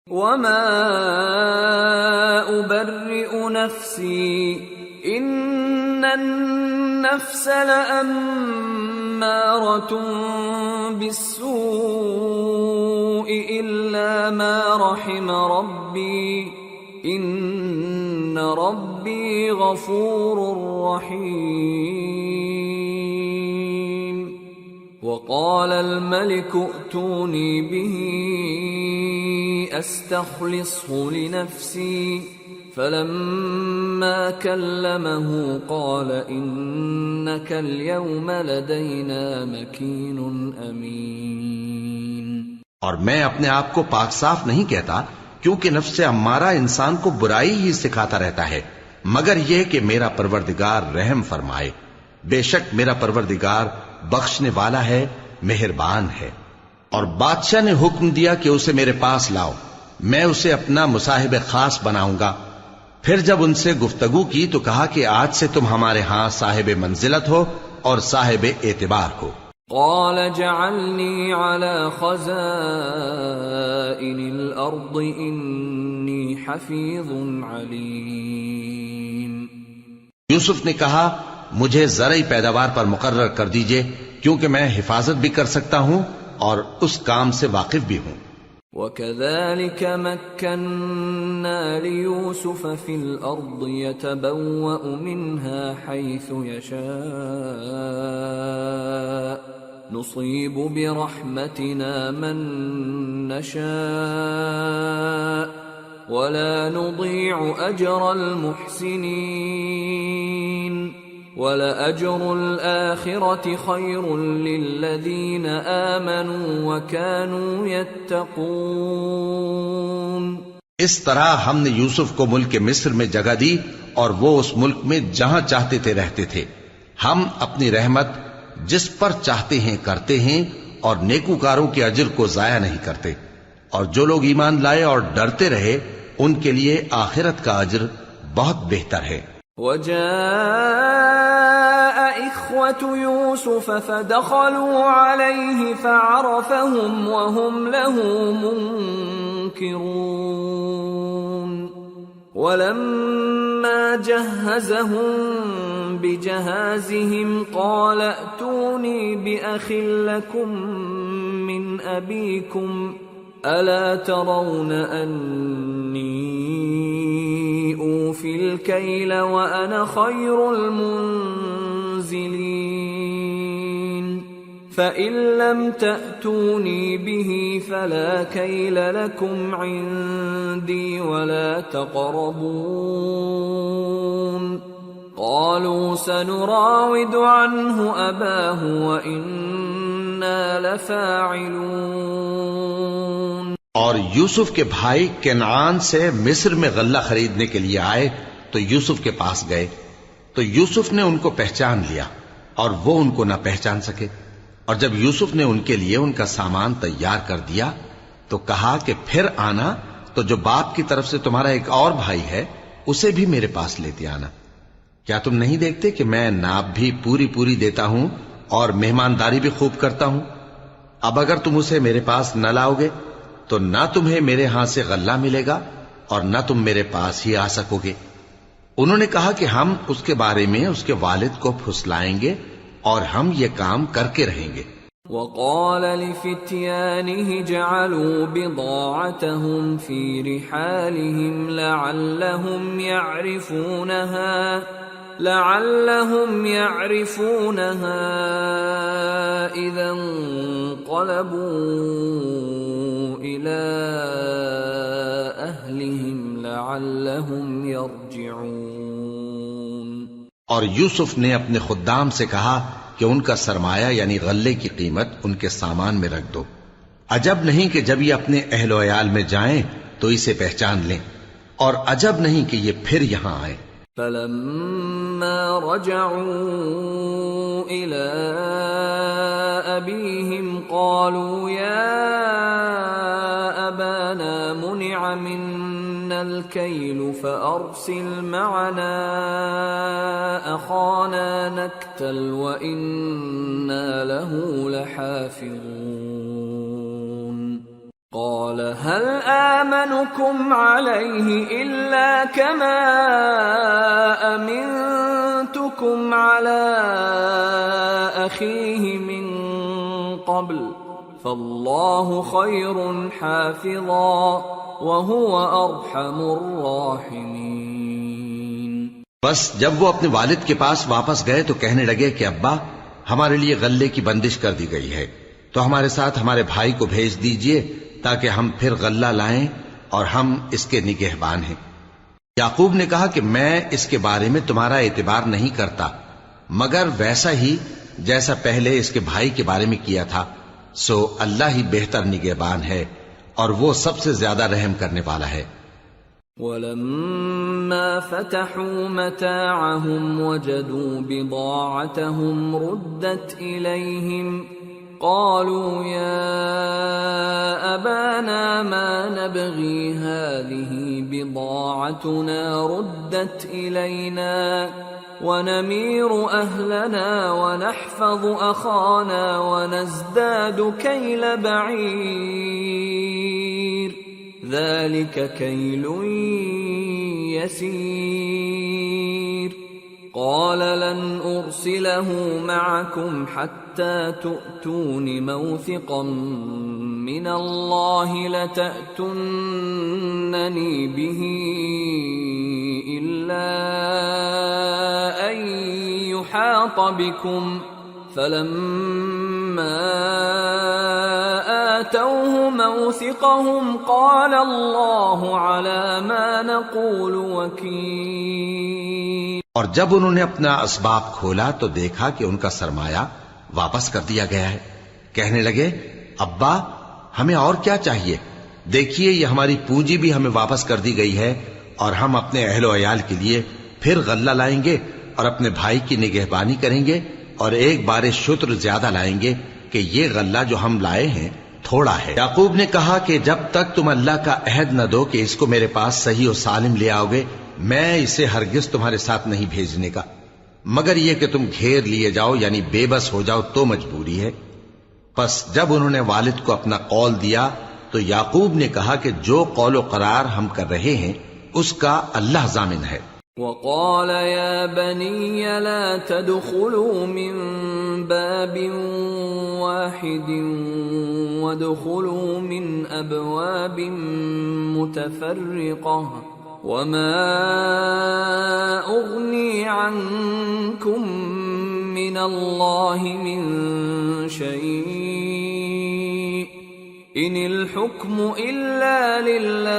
وما أبرئ نفسي إن النفس لأمارة بالسوء إلا ما رحم ربي إن ربي غفور رحيم وقال الملك ائتوني به أستخلصه لنفسي فلما كلمه قال إنك اليوم لدينا مكين أمين۔ اور میں اپنے آپ کو پاک صاف نہیں کہتا، کیونکہ نفس امارہ انسان کو برائی ہی سکھاتا رہتا ہے، مگر یہ کہ میرا پروردگار رحم فرمائے۔ بے شک میرا پروردگار بخشنے والا ہے، مہربان ہے۔ اور بادشاہ نے حکم دیا کہ اسے میرے پاس لاؤ، میں اسے اپنا مصاحب خاص بناؤں گا۔ پھر جب ان سے گفتگو کی تو کہا کہ آج سے تم ہمارے ہاں صاحب منزلت ہو اور صاحب اعتبار ہو۔ قال جعلني على خزائن الأرض إني حفيظ عليم۔ یوسف نے کہا مجھے زرعی پیداوار پر مقرر کر دیجئے، کیونکہ میں حفاظت بھی کر سکتا ہوں اور اس کام سے واقف بھی ہوں۔ وَكَذَلِكَ مَكَّنَّا لِيُوسُفَ فِي الْأَرْضِ يَتَبَوَّأُ مِنْهَا حَيْثُ يَشَاءُ نُصِيبُ بِرَحْمَتِنَا مَن نَّشَاءُ وَلَا نُضِيعُ أَجْرَ الْمُحْسِنِينَ وَلَأَجْرُ الْآخِرَةِ خَيْرٌ لِّلَّذِينَ آمَنُوا وَكَانُوا يَتَّقُونَ۔ اس طرح ہم نے یوسف کو ملک مصر میں جگہ دی اور وہ اس ملک میں جہاں چاہتے تھے رہتے تھے۔ ہم اپنی رحمت جس پر چاہتے ہیں کرتے ہیں اور نیکوکاروں کے اجر کو ضائع نہیں کرتے، اور جو لوگ ایمان لائے اور ڈرتے رہے ان کے لیے آخرت کا اجر بہت بہتر ہے۔ وجاء إخوة يوسف فدخلوا عليه فعرفهم وهم له منكرون ولما جهزهم بجهازهم قال ائتوني بأخ لكم من أبيكم ألا ترون أني أوفي الكيل وأنا خير المنزلين فإن لم تأتوني به فلا كيل لكم عندي ولا تقربون قالوا سنراود عنه أباه وإنا لفاعلون۔ اور یوسف کے بھائی کنعان سے مصر میں غلہ خریدنے کے لیے آئے تو یوسف کے پاس گئے، تو یوسف نے ان کو پہچان لیا اور وہ ان کو نہ پہچان سکے۔ اور جب یوسف نے ان کے لیے ان کا سامان تیار کر دیا تو کہا کہ پھر آنا تو جو باپ کی طرف سے تمہارا ایک اور بھائی ہے اسے بھی میرے پاس لیتے آنا۔ کیا تم نہیں دیکھتے کہ میں ناپ بھی پوری پوری دیتا ہوں اور مہمانداری بھی خوب کرتا ہوں؟ اب اگر تم اسے میرے پاس نہ لاؤ گے تو نہ تمہیں میرے ہاں سے غلہ ملے گا اور نہ تم میرے پاس ہی آ سکو گے۔ انہوں نے کہا کہ ہم اس کے بارے میں اس کے والد کو پھسلائیں گے اور ہم یہ کام کر کے رہیں گے۔ وقال لفتيانه جعلوا بضاعتهم في رحالهم لعلهم يعرفونها إذا انقلبوا إلى أهلهم لعلهم يرجعون۔ اور یوسف نے اپنے خدام سے کہا کہ ان کا سرمایہ یعنی غلے کی قیمت ان کے سامان میں رکھ دو، عجب نہیں کہ جب یہ اپنے اہل و عیال میں جائیں تو اسے پہچان لیں، اور عجب نہیں کہ یہ پھر یہاں آئیں۔ فلما رجعوا إلى أبيهم قالوا يا أبانا منع منا الكيل فأرسل معنا أخانا نكتل وإنا له لحافظون۔ قال هل آمنكم عليه إلا كما أمنتكم على أخيه من قبل فالله خير حافظا وهو أرحم الراحمين۔ بس جب وہ اپنے والد کے پاس واپس گئے تو کہنے لگے کہ ابا ہمارے لیے غلے کی بندش کر دی گئی ہے، تو ہمارے ساتھ ہمارے بھائی کو بھیج دیجئے تاکہ ہم پھر غلہ لائیں اور ہم اس کے نگہبان ہیں۔ یعقوب نے کہا کہ میں اس کے بارے میں تمہارا اعتبار نہیں کرتا مگر ویسا ہی جیسا پہلے اس کے بھائی کے بارے میں کیا تھا، سو اللہ ہی بہتر نگہبان ہے اور وہ سب سے زیادہ رحم کرنے والا ہے۔ وَلَمَّا فَتَحُوا مَتَاعَهُمْ وَجَدُوا بِضَاعَتَهُمْ رُدَّتْ إِلَيْهِمْ قالوا يا أبانا ما نبغي هذه بضاعتنا ردت إلينا ونمير أهلنا ونحفظ أخانا ونزداد كيل بعير ذلك كيل يسير قال لن أرسله معكم حتى تؤتون موثقا من الله لتأتونني به إلا أن يحاط بكم فلما آتوه موثقهم قال الله على ما نقول وكيل۔ اور جب انہوں نے اپنا اسباب کھولا تو دیکھا کہ ان کا سرمایہ واپس کر دیا گیا ہے۔ کہنے لگے ابا ہمیں اور کیا چاہیے، دیکھیے یہ ہماری پونجی بھی ہمیں واپس کر دی گئی ہے اور ہم اپنے اہل و عیال کے لیے پھر غلہ لائیں گے اور اپنے بھائی کی نگہبانی کریں گے اور ایک بار شتر زیادہ لائیں گے کہ یہ غلہ جو ہم لائے ہیں تھوڑا ہے۔ یعقوب نے کہا کہ جب تک تم اللہ کا عہد نہ دو کہ اس کو میرے پاس صحیح و سالم لے آؤ گے میں اسے ہرگز تمہارے ساتھ نہیں بھیجنے کا، مگر یہ کہ تم گھیر لیے جاؤ یعنی بے بس ہو جاؤ تو مجبوری ہے۔ پس جب انہوں نے والد کو اپنا قول دیا تو یعقوب نے کہا کہ جو قول و قرار ہم کر رہے ہیں اس کا اللہ ضامن ہے۔ وقال يا بني لا تدخلوا من باب واحد وادخلوا من أبواب متفرقة وما أغني عنكم من الله من شيء إن الحكم إلا لله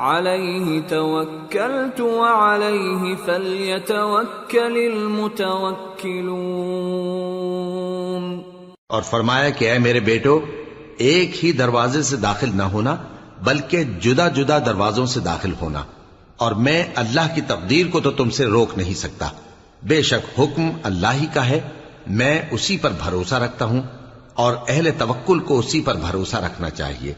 عليه توكلت وعليه فليتوكل المتوكلون۔ اور فرمایا کہ اے میرے بیٹو ایک ہی دروازے سے داخل نہ ہونا بلکہ جدا جدا دروازوں سے داخل ہونا، اور میں اللہ کی تقدیر کو تو تم سے روک نہیں سکتا، بے شک حکم اللہ ہی کا ہے، میں اسی پر بھروسہ رکھتا ہوں اور اہل توکل کو اسی پر بھروسہ رکھنا چاہیے۔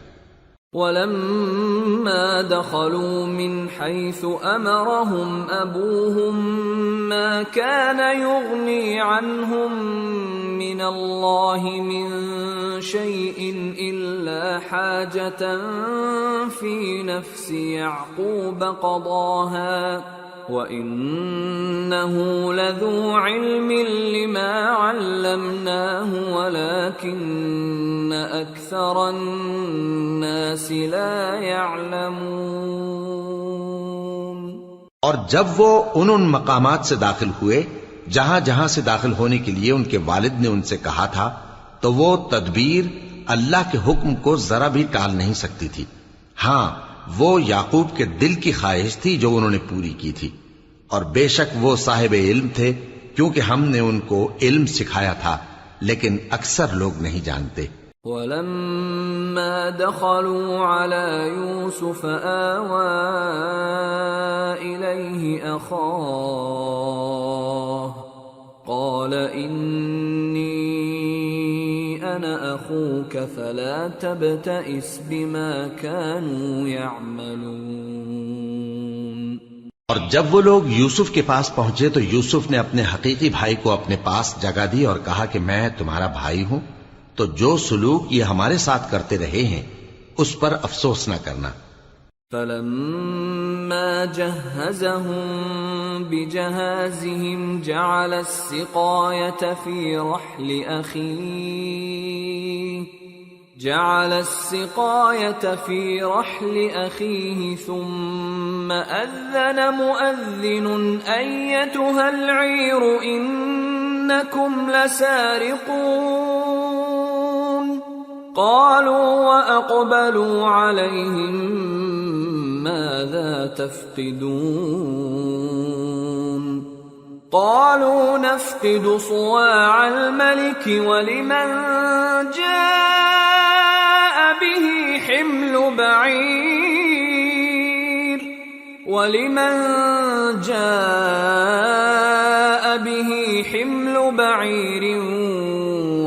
وَلَمَّا دَخَلُوا مِنْ حَيْثُ أَمَرَهُمْ أَبُوهُمْ مَا كَانَ يُغْنِي عَنْهُمْ مِنَ اللَّهِ مِنْ شَيْءٍ إِلَّا حَاجَةً فِي نَفْسِ يَعْقُوبَ قَضَاهَا وَإِنَّهُ لَذُو عِلْمٍ لِمَا عَلَّمْنَاهُ وَلَكِنَّ أَكْثَرَ النَّاسِ لَا يَعْلَمُونَ۔ اور جب وہ ان مقامات سے داخل ہوئے جہاں جہاں سے داخل ہونے کے لیے ان کے والد نے ان سے کہا تھا تو وہ تدبیر اللہ کے حکم کو ذرا بھی ٹال نہیں سکتی تھی۔ ہاں وہ یعقوب کے دل کی خواہش تھی جو انہوں نے پوری کی تھی، اور بے شک وہ صاحب علم تھے کیونکہ ہم نے ان کو علم سکھایا تھا، لیکن اکثر لوگ نہیں جانتے۔ وَلَمَّا دَخَلُوا عَلَى يُوسُفَ آوَى إِلَيْهِ أَخَاهُ قَالَ إِنِّي أَنَا أَخُوكَ فَلَا تَبْتَئِسْ بِمَا كَانُوا يَعْمَلُونَ۔ اور جب وہ لوگ یوسف کے پاس پہنچے تو یوسف نے اپنے حقیقی بھائی کو اپنے پاس جگہ دی اور کہا کہ میں تمہارا بھائی ہوں، تو جو سلوک یہ ہمارے ساتھ کرتے رہے ہیں اس پر افسوس نہ کرنا۔ فلما جهزهم بجهازهم جعل السقاية في رحل أخيه ثم أذن مؤذن أيتها العير إنكم لسارقون قالوا وأقبلوا عليهم ماذا تفقدون قالوا نفقد صواع الملك ولمن جاء به حمل بعير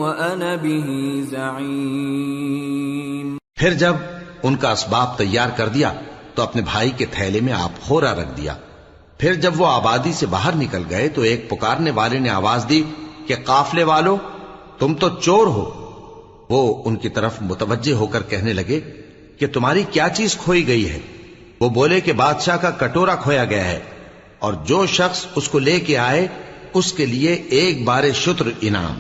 وأنا به زعيم۔ پھر جب ان کا اسباب تیار کر دیا تو اپنے بھائی کے تھیلے میں آپ خورا رکھ دیا۔ پھر جب وہ آبادی سے باہر نکل گئے تو ایک پکارنے والے نے آواز دی کہ قافلے والو تم تو چور ہو۔ وہ ان کی طرف متوجہ ہو کر کہنے لگے کہ تمہاری کیا چیز کھوئی گئی ہے؟ وہ بولے کہ بادشاہ کا کٹورا کھویا گیا ہے، اور جو شخص اس کو لے کے آئے اس کے لیے ایک بار شتر انعام،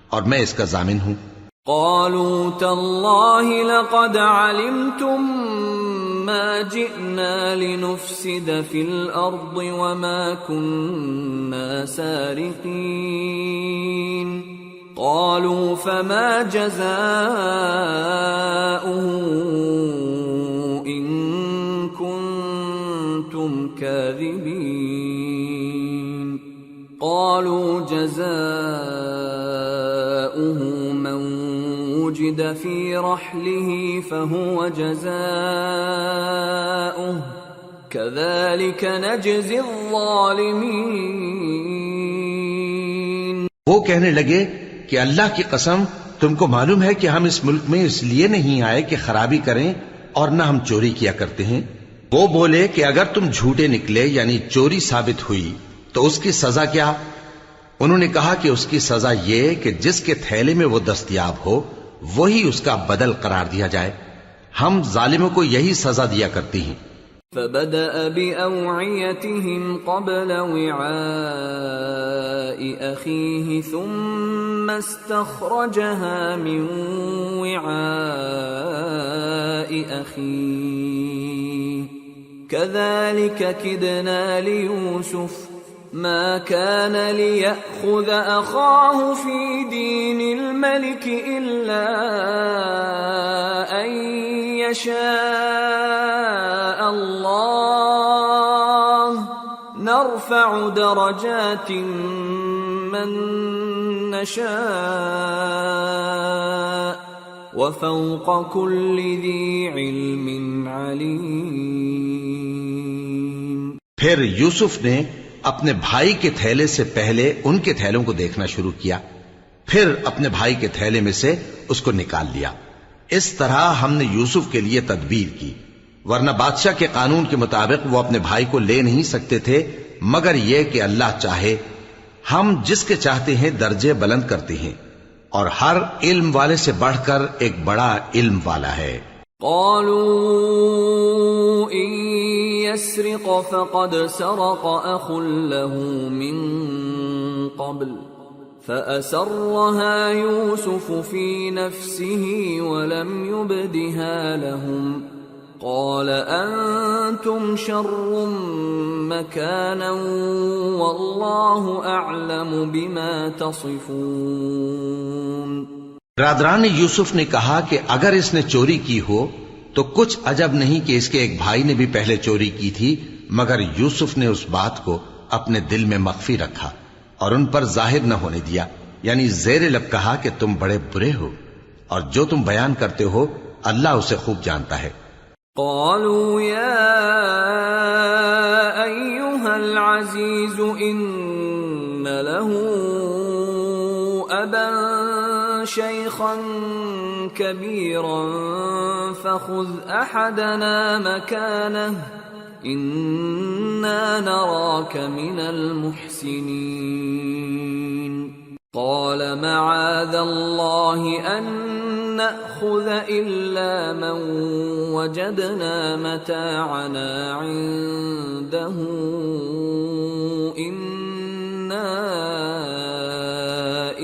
اور میں اس کا ضامن ہوں۔ قالوا تالله لقد علمتم ما جئنا لنفسد في الأرض وما كنا سارقين قالوا فما جزاؤه إن كنتم كاذبين قالوا جزاؤه من وجد في رحله فهو جزاؤه كذلك نجزي الظالمين۔ وہ کہنے لگے کہ اللہ کی قسم تم کو معلوم ہے کہ ہم اس ملک میں اس لیے نہیں آئے کہ خرابی کریں اور نہ ہم چوری کیا کرتے ہیں۔ وہ بولے کہ اگر تم جھوٹے نکلے یعنی چوری ثابت ہوئی تو اس کی سزا کیا؟ انہوں نے کہا کہ اس کی سزا یہ کہ جس کے تھیلے میں وہ دستیاب ہو وہی اس کا بدل قرار دیا جائے، ہم ظالموں کو یہی سزا دیا کرتی ہیں۔ فبدأ بأوعيتهم قبل وعاء أخيه ثم استخرجها من وعاء أخيه كذلك كدنا ليوسف ما كان ليأخذ أخاه في دين الملك إلا أن يشاء الله نرفع درجات من نشاء وفوق كل ذي علم عليم۔ پھر یوسف نے اپنے بھائی کے تھیلے سے پہلے ان کے تھیلوں کو دیکھنا شروع کیا، پھر اپنے بھائی کے تھیلے میں سے اس کو نکال لیا۔ اس طرح ہم نے یوسف کے لیے تدبیر کی، ورنہ بادشاہ کے قانون کے مطابق وہ اپنے بھائی کو لے نہیں سکتے تھے مگر یہ کہ اللہ چاہے۔ ہم جس کے چاہتے ہیں درجے بلند کرتے ہیں، اور ہر علم والے سے بڑھ کر ایک بڑا علم والا ہے۔ قالوا إن يسرق فقد سرق أخ له من قبل فأسرها يوسف في نفسه ولم يبدها لهم قال أنتم شر مكانا والله أعلم بما تصفون۔ برادران یوسف نے کہا کہ اگر اس نے چوری کی ہو تو کچھ عجب نہیں کہ اس کے ایک بھائی نے بھی پہلے چوری کی تھی، مگر یوسف نے اس بات کو اپنے دل میں مخفی رکھا اور ان پر ظاہر نہ ہونے دیا، یعنی زیر لب کہا کہ تم بڑے برے ہو، اور جو تم بیان کرتے ہو اللہ اسے خوب جانتا ہے۔ قالوا يا أيها العزيز إن له أبا شيخا كبيرا فخذ أحدنا مكانه إنا نراك من المحسنين۔ قال معاذ الله أن نأخذ إلا من وجدنا متاعنا عنده إنا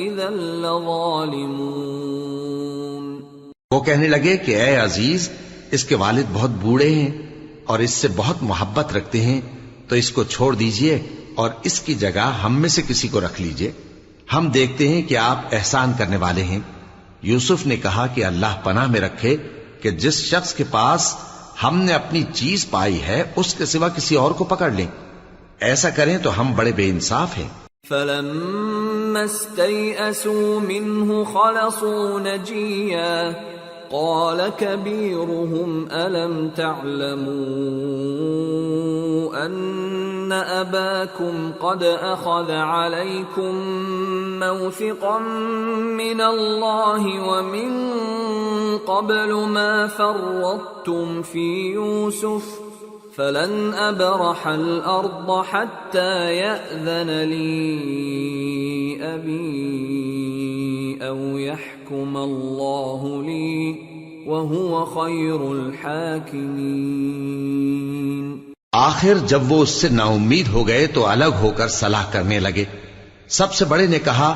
إذا لظالمون۔ وہ کہنے لگے کہ اے عزیز، اس کے والد بہت بوڑھے ہیں اور اس سے بہت محبت رکھتے ہیں، تو اس کو چھوڑ دیجئے اور اس کی جگہ ہم میں سے کسی کو رکھ لیجئے، ہم دیکھتے ہیں کہ آپ احسان کرنے والے ہیں۔ یوسف نے کہا کہ اللہ پناہ میں رکھے کہ جس شخص کے پاس ہم نے اپنی چیز پائی ہے اس کے سوا کسی اور کو پکڑ لیں، ایسا کریں تو ہم بڑے بے انصاف ہیں۔ فلما استيئسوا منه خلصوا نجيا قال كبيرهم ألم تعلموا أن أباكم قد أخذ عليكم موثقا من الله ومن قبل ما فرطتم في يوسف فلن أبرح الأرض حتى يأذن لي أبي أو يحكم الله لي وهو خير الحاكمين۔ آخر جب وہ اس سے نا امید ہو گئے تو الگ ہو کر صلاح کرنے لگے۔ سب سے بڑے نے کہا،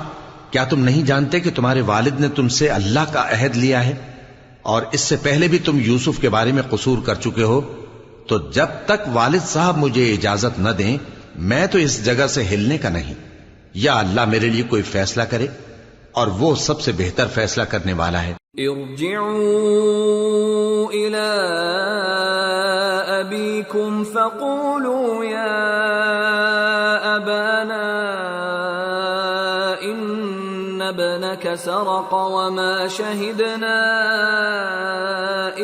کیا تم نہیں جانتے کہ تمہارے والد نے تم سے اللہ کا عہد لیا ہے اور اس سے پہلے بھی تم یوسف کے بارے میں قصور کر چکے ہو، تو جب تک والد صاحب مجھے اجازت نہ دیں میں تو اس جگہ سے ہلنے کا نہیں، یا اللہ میرے لیے کوئی فیصلہ کرے اور وہ سب سے بہتر فیصلہ کرنے والا ہے۔ ارجعوا إلى أبيكم فقولوا يا أبانا إن ابنك سرق وما شهدنا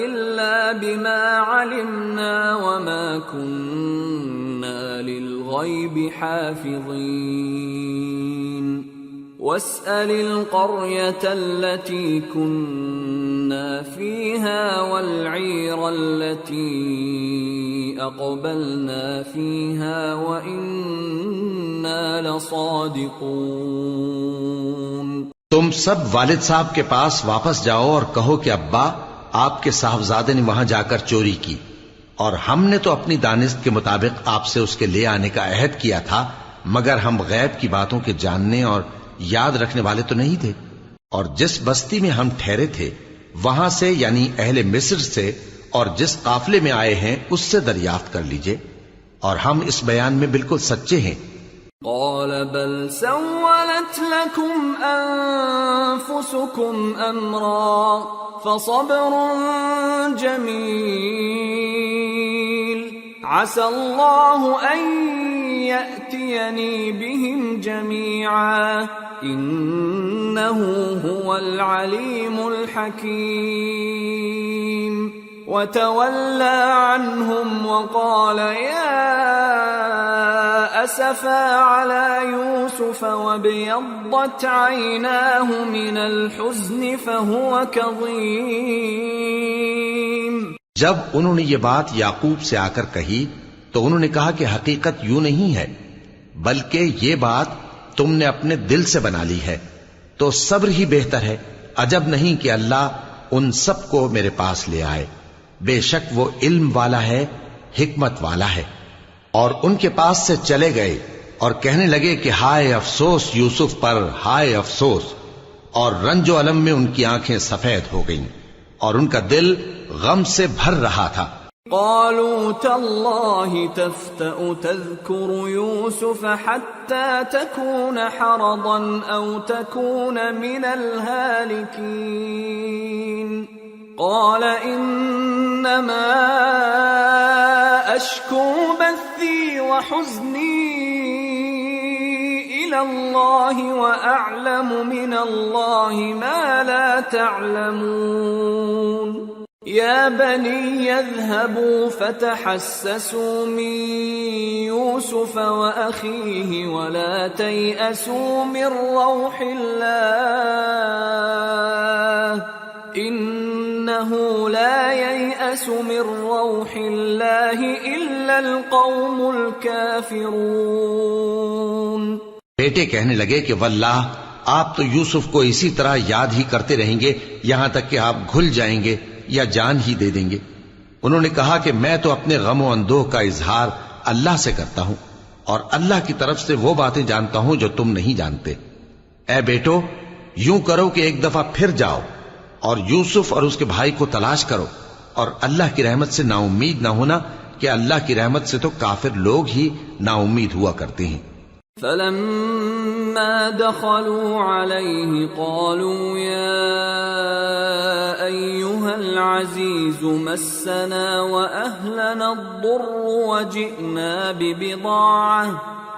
إلا بما علمنا وما كنا للغيب حافظين واسأل القرية التي كنا فيها والعير التي أقبلنا فيها وإنا لصادقون۔ تم سب والد صاحب کے پاس واپس جاؤ اور کہو کہ ابا، آپ کے صاحبزادے نے وہاں جا کر چوری کی اور ہم نے تو اپنی دانست کے مطابق آپ سے اس کے لے آنے کا عہد کیا تھا، مگر ہم غیب کی باتوں کے جاننے اور یاد رکھنے والے تو نہیں تھے، اور جس بستی میں ہم ٹھہرے تھے وہاں سے یعنی اہل مصر سے اور جس قافلے میں آئے ہیں اس سے دریافت کر لیجئے، اور ہم اس بیان میں بالکل سچے ہیں۔ قال بل سولت لكم أنفسكم أمرا فصبر جميل عسى الله أن يأتيني بهم جميعا إنه هو العليم الحكيم وتولى عنهم وقال يا أسفا على يوسف وابيضت عيناه من الحزن فهو كظيم۔ جب انہوں نے یہ بات یعقوب سے آ کر کہی تو انہوں نے کہا کہ حقیقت یوں نہیں ہے، بلکہ یہ بات تم نے اپنے دل سے بنا لی ہے، تو صبر ہی بہتر ہے۔ عجب نہیں کہ اللہ ان سب کو میرے پاس لے آئے، بے شک وہ علم والا ہے، حکمت والا ہے۔ اور ان کے پاس سے چلے گئے اور کہنے لگے کہ ہائے افسوس یوسف پر، ہائے افسوس، اور رنج و الم میں ان کی آنکھیں سفید ہو گئیں اور ان کا دل غم سے بھر رہا تھا۔ قالوا تالله تفتأ تذكر يوسف حتى تكون حرضا أو تكون من الهالكين قال إنما أشكو بثي وحزني إلى الله وأعلم من الله ما لا تعلمون يا بني اذهبوا فتحسسوا من يوسف وأخيه ولا تيأسوا من روح الله إنه لا ييأس من روح الله إلا القوم الكافرون۔ بیٹے کہنے لگے کہ واللہ آپ تو یوسف کو اسی طرح یاد ہی کرتے رہیں گے یہاں تک کہ آپ گھل جائیں گے یا جان ہی دے دیں گے۔ انہوں نے کہا کہ میں تو اپنے غم و اندوہ کا اظہار اللہ سے کرتا ہوں، اور اللہ کی طرف سے وہ باتیں جانتا ہوں جو تم نہیں جانتے۔ اے بیٹو، یوں کرو کہ ایک دفعہ پھر جاؤ اور یوسف اور اس کے بھائی کو تلاش کرو، اور اللہ کی رحمت سے نا امید نہ ہونا کہ اللہ کی رحمت سے تو کافر لوگ ہی نا امید ہوا کرتے ہیں۔ فلما دخلوا عليه قالوا يا أيها العزيز مسنا وأهلنا الضر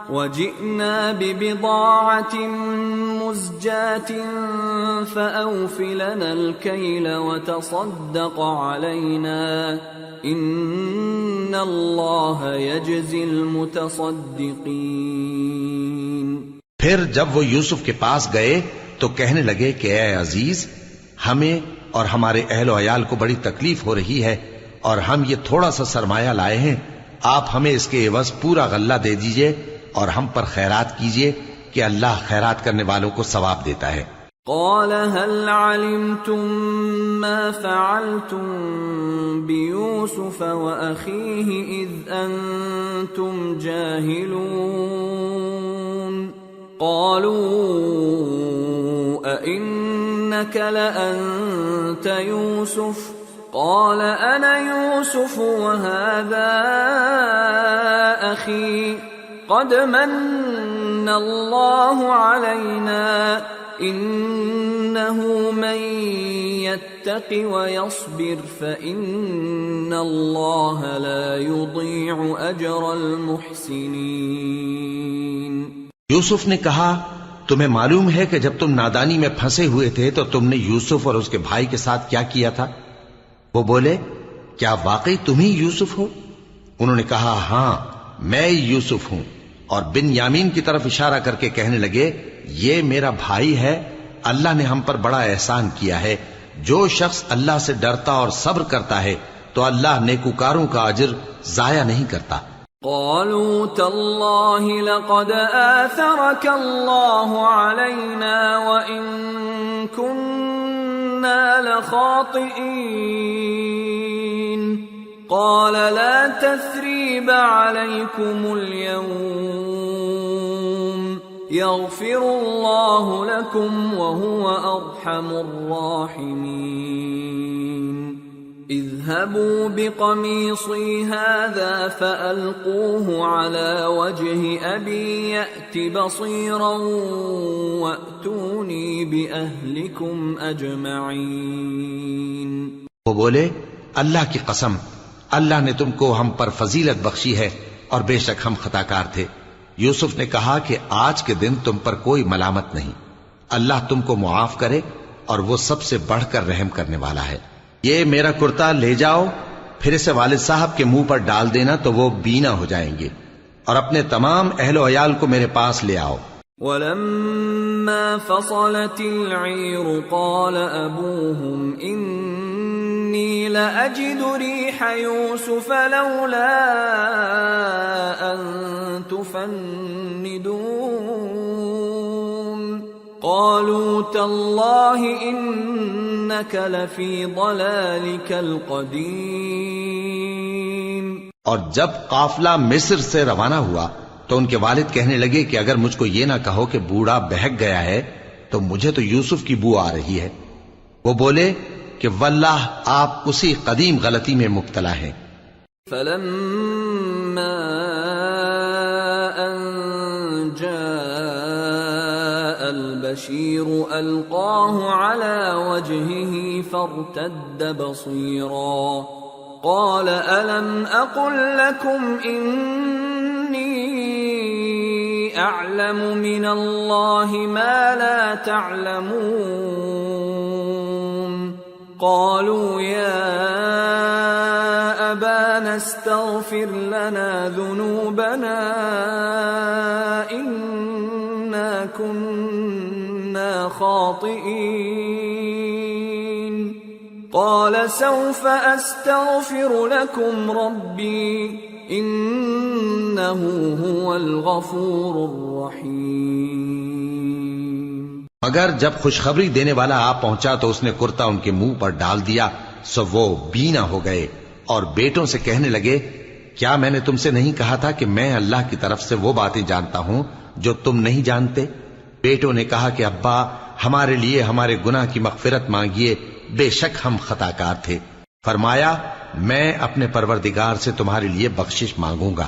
وجئنا ببضاعة مزجاة فأوف لنا الكيل وتصدق علينا إن الله يجزي المتصدقين۔ پھر جب وہ یوسف کے پاس گئے تو کہنے لگے کہ اے عزیز، ہمیں اور ہمارے اہل و عیال کو بڑی تکلیف ہو رہی ہے، اور ہم یہ تھوڑا سا سرمایہ لائے ہیں، آپ ہمیں اس کے عوض پورا غلہ دے دیجئے اور ہم پر خیرات کیجئے کہ اللہ خیرات کرنے والوں کو ثواب دیتا ہے۔ قال هل علمتم ما فعلتم بيوسف وأخيه إذ أنتم جاهلون؟ قالوا أئنك لأنت يوسف؟ قال أنا يوسف وهذا أخي قد من الله علينا إنه من يتق ويصبر فإن الله لا يضيع أجر المحسنين۔ یوسف نے کہا تمہیں معلوم ہے کہ جب تم نادانی میں پھنسے ہوئے تھے تو تم نے یوسف اور اس کے بھائی کے ساتھ کیا کیا تھا؟ وہ بولے کیا واقعی تم ہی یوسف ہو؟ انہوں نے کہا ہاں میں یوسف ہوں، اور بن یامین کی طرف اشارہ کر کے کہنے لگے یہ میرا بھائی ہے، اللہ نے ہم پر بڑا احسان کیا ہے۔ جو شخص اللہ سے ڈرتا اور صبر کرتا ہے تو اللہ نیکوکاروں کا اجر ضائع نہیں کرتا۔ قالوا تالله لقد آثرك الله علينا وإن كنا لخاطئين قال لا تثريب عليكم اليوم يغفر الله لكم وهو أرحم الراحمين اذهبوا بقميصي هذا فألقوه على وجه أبي يأت بصيرا وأتوني بأهلكم أجمعين۔ وہ بولے اللہ کی قسم، اللہ نے تم کو ہم پر فضیلت بخشی ہے اور بے شک ہم خطاکار تھے۔ یوسف نے کہا کہ آج کے دن تم پر کوئی ملامت نہیں، اللہ تم کو معاف کرے اور وہ سب سے بڑھ کر رحم کرنے والا ہے۔ یہ میرا کرتا لے جاؤ، پھر اسے والد صاحب کے منہ پر ڈال دینا تو وہ بینا ہو جائیں گے، اور اپنے تمام اہل و عیال کو میرے پاس لے آؤ۔ وَلَمَّا فَصَلَتِ الْعِيرُ قَالَ أَبُوهُمْ إِنِّي لَأَجِدُ رِيحَ يُوسُفَ لَوْلَا أَن تُفَنِّدُونَ قَالُوا تَاللَّهِ إِنَّكَ لَفِي ضَلَالِكَ الْقَدِيمِ۔ اور جب قافلہ مصر سے روانہ ہوا تو ان کے والد کہنے لگے کہ اگر مجھ کو یہ نہ کہو کہ بوڑھا بہک گیا ہے تو مجھے تو یوسف کی بو آ رہی ہے۔ وہ بولے کہ واللہ آپ اسی قدیم غلطی میں مبتلا ہیں۔ فَلَمَّا أَن جَاءَ الْبَشِيرُ أَلْقَاهُ عَلَى وَجْهِهِ فَارْتَدَّ بَصِيرًا قَالَ أَلَمْ أَقُلْ لَكُمْ إِنِّي أَعْلَمُ مِنَ اللَّهِ مَا لَا تَعْلَمُونَ قَالُوا يَا أَبَانَا اسْتَغْفِرْ لَنَا ذُنُوبَنَا إِنَّا كُنَّا خَاطِئِينَ قَالَ سَوْفَ أَسْتَغْفِرُ لَكُمْ رَبِّي إِنَّهُ هُوَ الْغَفُورُ الرَّحِيمُ۔ مگر جب خوشخبری دینے والا آ پہنچا تو اس نے کرتا ان کے منہ پر ڈال دیا، سو وہ بینا ہو گئے اور بیٹوں سے کہنے لگے، کیا میں نے تم سے نہیں کہا تھا کہ میں اللہ کی طرف سے وہ باتیں جانتا ہوں جو تم نہیں جانتے؟ بیٹوں نے کہا کہ ابا، ہمارے لیے ہمارے گناہ کی مغفرت مانگیے، بے شک ہم خطا کار تھے۔ فرمایا، میں اپنے پروردگار سے تمہارے لیے بخشش مانگوں گا،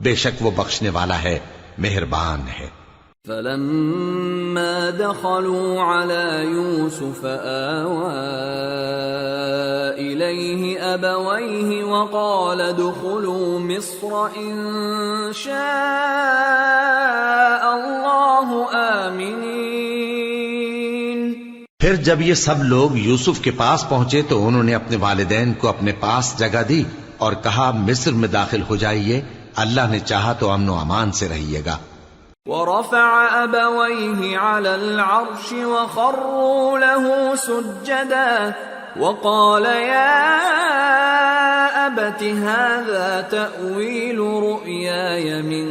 بے شک وہ بخشنے والا ہے، مہربان ہے۔ فلما دخلوا على يوسف آوى إليه أبويه وقال ادخلوا مصر إن شاء الله آمنين۔ پھر جب یہ سب لوگ یوسف کے پاس پہنچے تو انہوں نے اپنے والدین کو اپنے پاس جگہ دی اور کہا، مصر میں داخل ہو جائیے، اللہ نے چاہا تو امن و امان سے رہیے گا۔ ورفع أبويه على العرش وخروا له سجدا وقال يا أبت هذا تأويل رؤياي من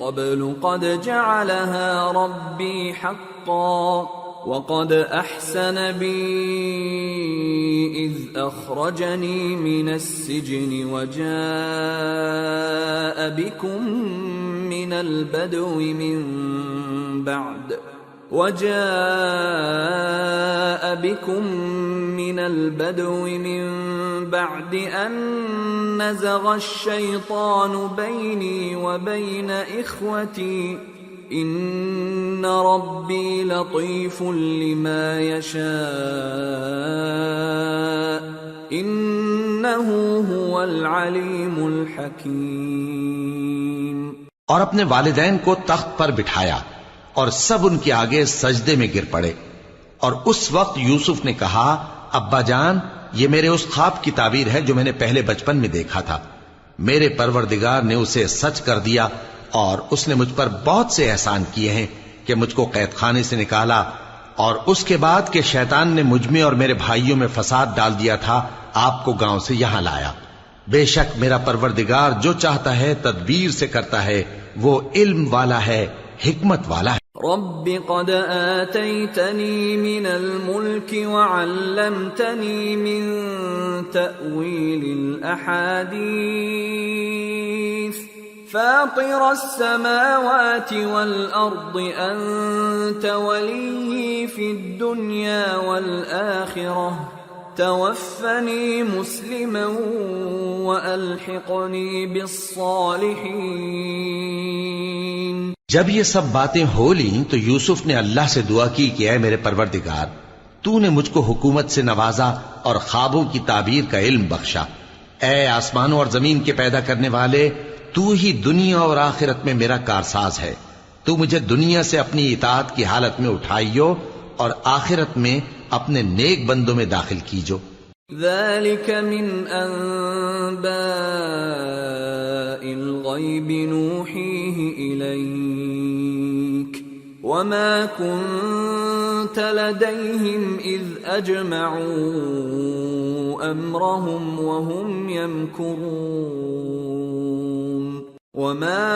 قبل قد جعلها ربي حقا وقد أحسن بي إذ أخرجني من السجن وجاء بكم من البدو من بعد أن نزغ الشيطان بيني وبين إخوتي إن ربي لطيف لما يشاء إنه هو العليم الحكيم۔ اور اپنے والدین کو تخت پر بٹھایا اور سب ان کے آگے سجدے میں گر پڑے، اور اس وقت یوسف نے کہا، ابا جان، یہ میرے اس خواب کی تعبیر ہے جو میں نے پہلے بچپن میں دیکھا تھا۔ میرے پروردگار نے اسے سچ کر دیا اور اس نے مجھ پر بہت سے احسان کیے ہیں کہ مجھ کو قید خانے سے نکالا، اور اس کے بعد کہ شیطان نے مجھ میں اور میرے بھائیوں میں فساد ڈال دیا تھا، آپ کو گاؤں سے یہاں لایا۔ بے شک میرا پروردگار جو چاہتا ہے تدبیر سے کرتا ہے، وہ علم والا ہے، حکمت والا ہے۔ رب قد آتيتني من الملك وعلمتني من تأويل الأحاديث فاطر السماوات والأرض أنت ولي في الدنيا والآخرة توفني مسلما وألحقني بالصالحين۔ جب یہ سب باتیں ہو لیں تو یوسف نے اللہ سے دعا کی کہ اے میرے پروردگار، تو نے مجھ کو حکومت سے نوازا اور خوابوں کی تعبیر کا علم بخشا۔ اے آسمانوں اور زمین کے پیدا کرنے والے، تو ہی دنیا اور آخرت میں میرا کارساز ہے۔ تو مجھے دنیا سے اپنی اطاعت کی حالت میں اٹھائیو اور آخرت میں اپنے نیک بندوں میں داخل کیجو۔ ذلك من أنباء الغيب نوحيه إليك وما كنت لديهم إذ أجمعوا أمرهم وهم يمكرون وما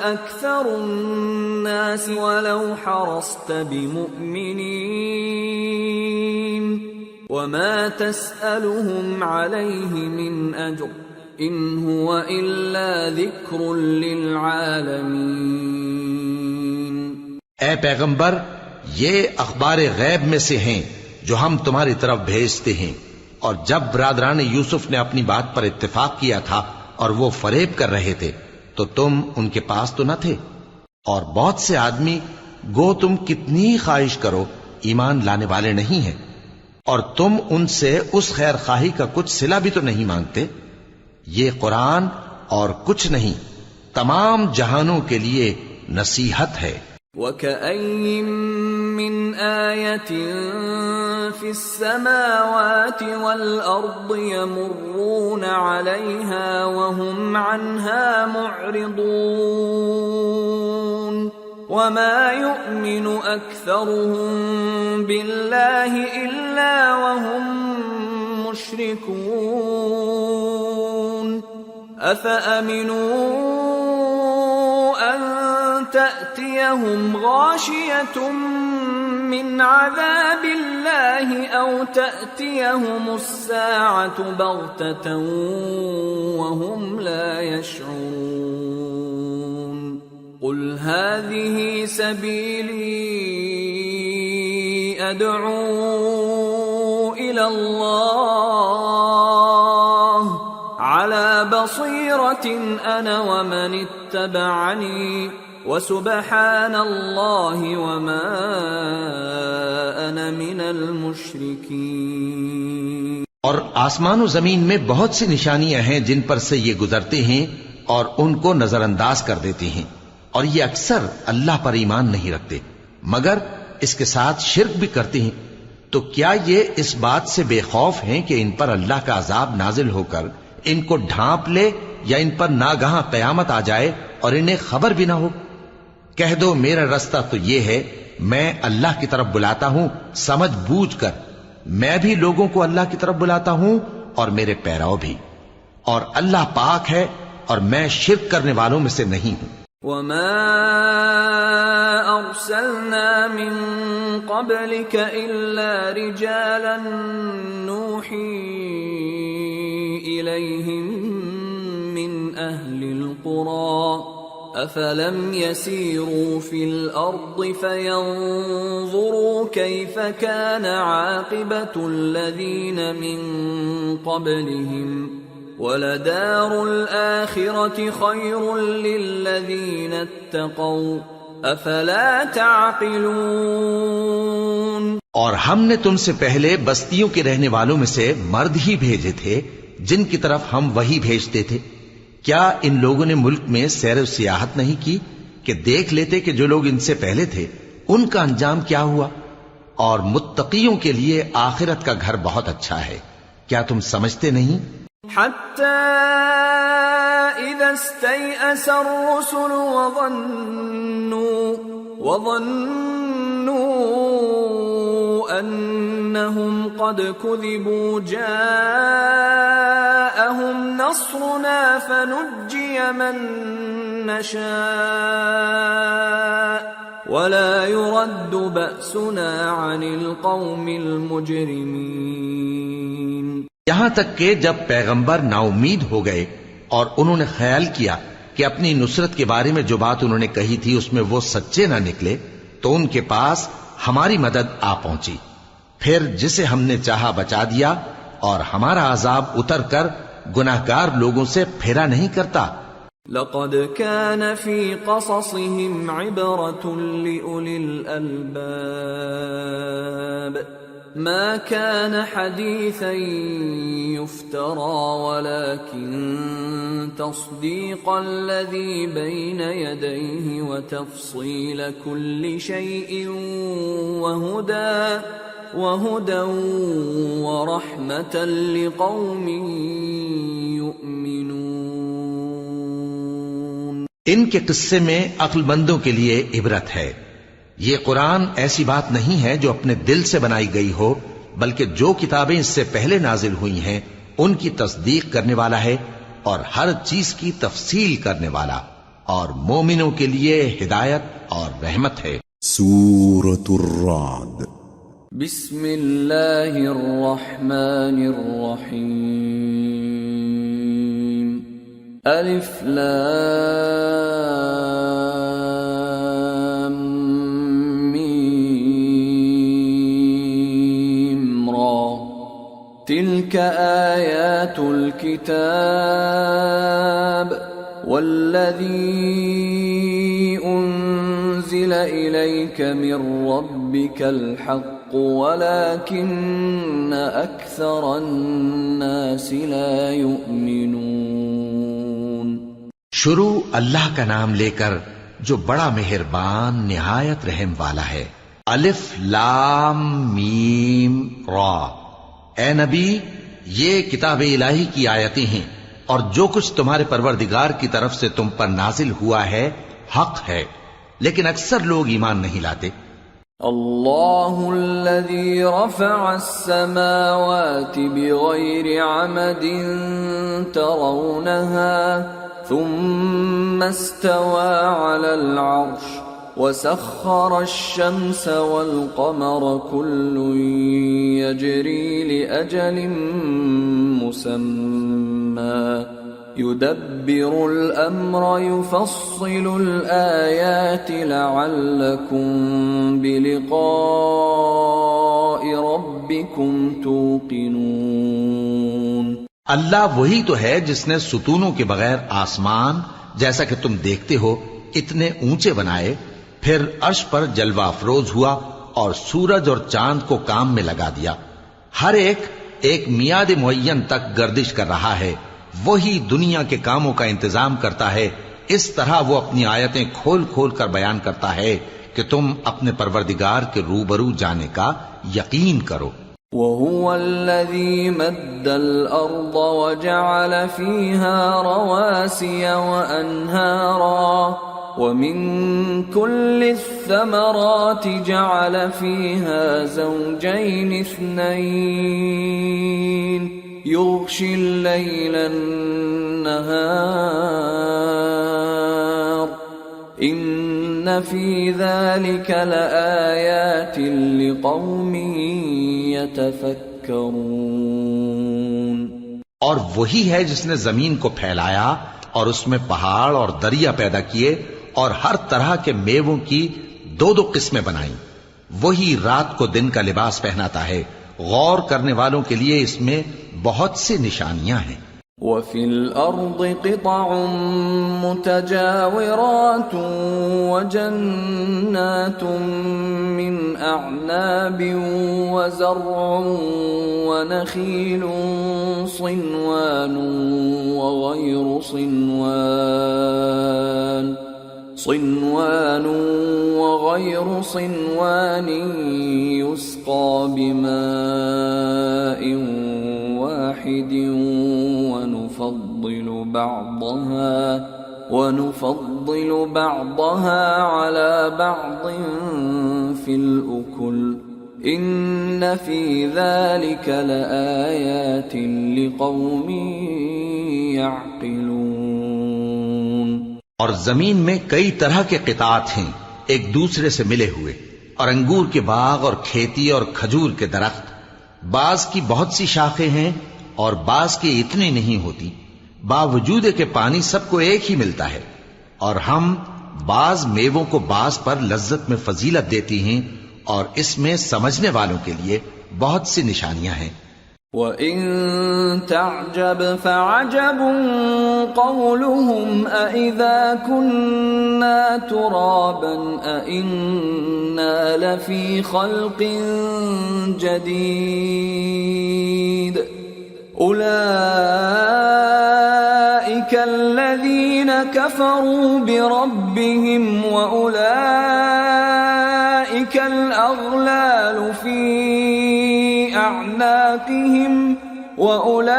أكثر الناس ولو حرصت بمؤمنين وما تسألهم عليه من أجر إن هو إلا ذكر للعالمين۔ اے پیغمبر، یہ اخبار غیب میں سے ہیں جو ہم تمہاری طرف بھیجتے ہیں، اور جب برادران یوسف نے اپنی بات پر اتفاق کیا تھا اور وہ فریب کر رہے تھے تو تم ان کے پاس تو نہ تھے، اور بہت سے آدمی گو تم کتنی خواہش کرو ایمان لانے والے نہیں ہیں، اور تم ان سے اس خیر خواہی کا کچھ صلہ بھی تو نہیں مانگتے۔ یہ قرآن اور کچھ نہیں، تمام جہانوں کے لیے نصیحت ہے۔ وَكَأَيٍّ مِّنْ آيَةٍ فِي السَّمَاوَاتِ وَالْأَرْضِ يَمُرُّونَ عَلَيْهَا وَهُمْ عَنْهَا مُعْرِضُونَ وَمَا يُؤْمِنُ أَكْثَرُهُم بِاللَّهِ إِلَّا وَهُم مُشْرِكُونَ أَفَأَمِنُوا أَن تأتيهم غاشية من عذاب الله أو تأتيهم الساعة بغتة وهم لا يشعرون قل هذه سبيلي أدعو إلى الله على بصيرة أنا ومن اتبعني وسبحان الله وما أنا من المشركين۔ اور آسمان و زمین میں بہت سی نشانیاں ہیں جن پر سے یہ گزرتے ہیں اور ان کو نظر انداز کر دیتے ہیں، اور یہ اکثر اللہ پر ایمان نہیں رکھتے مگر اس کے ساتھ شرک بھی کرتے ہیں۔ تو کیا یہ اس بات سے بے خوف ہیں کہ ان پر اللہ کا عذاب نازل ہو کر ان کو ڈھانپ لے یا ان پر ناگہاں قیامت آ جائے اور انہیں خبر بھی نہ ہو؟ کہہ دو میرا رستہ تو یہ ہے، میں اللہ کی طرف بلاتا ہوں سمجھ بوجھ کر، میں بھی لوگوں کو اللہ کی طرف بلاتا ہوں اور میرے پیراؤ بھی، اور اللہ پاک ہے اور میں شرک کرنے والوں میں سے نہیں ہوں۔ وما أرسلنا من قبلك إلا رجالا نوحي إليهم من أهل القرى أفلم يسيروا في الأرض فينظروا كيف كان عاقبة الذين من قبلهم وَلَدَارُ الْآخِرَةِ خَيْرٌ لِّلَّذِينَ اتَّقَوْا أَفَلَا تَعْقِلُونَ۔ اور ہم نے تم سے پہلے بستیوں کے رہنے والوں میں سے مرد ہی بھیجے تھے جن کی طرف ہم وہی بھیجتے تھے۔ کیا ان لوگوں نے ملک میں سیر و سیاحت نہیں کی کہ دیکھ لیتے کہ جو لوگ ان سے پہلے تھے ان کا انجام کیا ہوا؟ اور متقیوں کے لیے آخرت کا گھر بہت اچھا ہے، کیا تم سمجھتے نہیں؟ حتى إذا استيأس الرسل وظنوا أنهم قد كذبوا جاءهم نصرنا فنجي من نشاء ولا يرد بأسنا عن القوم المجرمين۔ یہاں تک کہ جب پیغمبر نا امید ہو گئے اور انہوں نے خیال کیا کہ اپنی نصرت کے بارے میں جو بات انہوں نے کہی تھی اس میں وہ سچے نہ نکلے تو ان کے پاس ہماری مدد آ پہنچی، پھر جسے ہم نے چاہا بچا دیا، اور ہمارا عذاب اتر کر گناہگار لوگوں سے پھیرا نہیں کرتا۔ لقد كان في قصصهم عبرة لأولي الألباب ما كان حديثا يفترى ولكن تصديق الذي بين يديه وتفصيل كل شيء وهدى ورحمة لقوم يؤمنون۔ ان کے قصے میں عقل مندوں کے لیے عبرت ہے۔ یہ قرآن ایسی بات نہیں ہے جو اپنے دل سے بنائی گئی ہو، بلکہ جو کتابیں اس سے پہلے نازل ہوئی ہیں ان کی تصدیق کرنے والا ہے اور ہر چیز کی تفصیل کرنے والا، اور مومنوں کے لیے ہدایت اور رحمت ہے۔ سورة الرعد۔ بسم اللہ الرحمن الرحیم۔ الف لام میم را تلك آیات الكتاب والذی انزل الیک من ربک الحق ولكن اکثر الناس لا یؤمنون۔ شروع اللہ کا نام لے کر جو بڑا مہربان نہایت رحم والا ہے۔ الف لام میم را۔ اے نبی، یہ کتاب الہی کی آیتیں ہیں اور جو کچھ تمہارے پروردگار کی طرف سے تم پر نازل ہوا ہے حق ہے، لیکن اکثر لوگ ایمان نہیں لاتے۔ اللہ الذی رفع السماوات بغیر عمد ترونها ثم استوى على العرش وسخر الشمس والقمر كل يجري لأجل مسمى يدبر الأمر يفصل الآيات لعلكم بلقاء ربكم توقنون۔ اللہ وہی تو ہے جس نے ستونوں کے بغیر آسمان جیسا کہ تم دیکھتے ہو اتنے اونچے بنائے، پھر عرش پر جلوہ افروز ہوا اور سورج اور چاند کو کام میں لگا دیا، ہر ایک میعاد معین تک گردش کر رہا ہے، وہی دنیا کے کاموں کا انتظام کرتا ہے، اس طرح وہ اپنی آیتیں کھول کھول کر بیان کرتا ہے کہ تم اپنے پروردگار کے روبرو جانے کا یقین کرو۔ وَهُوَ الَّذِي مَدَّ الْأَرْضَ وَجَعَلَ فِيهَا رَوَاسِيَ وَأَنْهَارًا وَمِن كُلِّ الثَّمَرَاتِ جَعَلَ فِيهَا زَوْجَيْنِ اثْنَيْنِ يُغْشِي اللَّيْلَ النَّهَارَ إِنَّ فِي ذَلِكَ لَآيَاتٍ لِقَوْمٍ يَتَفَكَّرُونَ۔ اور وہی ہے جس نے زمین کو پھیلایا اور اس میں پہاڑ اور دریا پیدا کیے اور ہر طرح کے میووں کی دو دو قسمیں بنائیں، وہی رات کو دن کا لباس پہناتا ہے، غور کرنے والوں کے لیے اس میں بہت سی نشانیاں ہیں۔ وَفِي الْأَرْضِ قِطَعٌ مُتَجَاوِرَاتٌ وَجَنَّاتٌ مِّنْ أَعْنَابٍ وَزَرْعٌ وَنَخِيلٌ صِنْوَانٌ وَغَيْرُ صِنْوَانٍ يُسْقَى بِمَاءٍ واحد ونفضل بعضها على بعض في الأكل إن في ذلك لآيات لقوم يعقلون۔ اور زمین میں کئی طرح کے قطعات ہیں ایک دوسرے سے ملے ہوئے، اور انگور کے باغ اور کھیتی اور کھجور کے درخت، بعض کی بہت سی شاخیں ہیں اور بعض کی اتنی نہیں ہوتی، باوجود کہ پانی سب کو ایک ہی ملتا ہے، اور ہم بعض میووں کو بعض پر لذت میں فضیلت دیتی ہیں، اور اس میں سمجھنے والوں کے لیے بہت سی نشانیاں ہیں۔ وَإِن تَعْجَبْ فَعَجَبٌ قَوْلُهُمْ أَإِذَا كُنَّا تُرَابًا أَإِنَّا لَفِي خَلْقٍ جَدِيدٍ أُولَئِكَ الَّذِينَ كَفَرُوا بِرَبِّهِمْ وَأُولَئِكَ الْأَغْلَالُ فِي أَعْنَاقِهِمْ وَأُولَئِكَ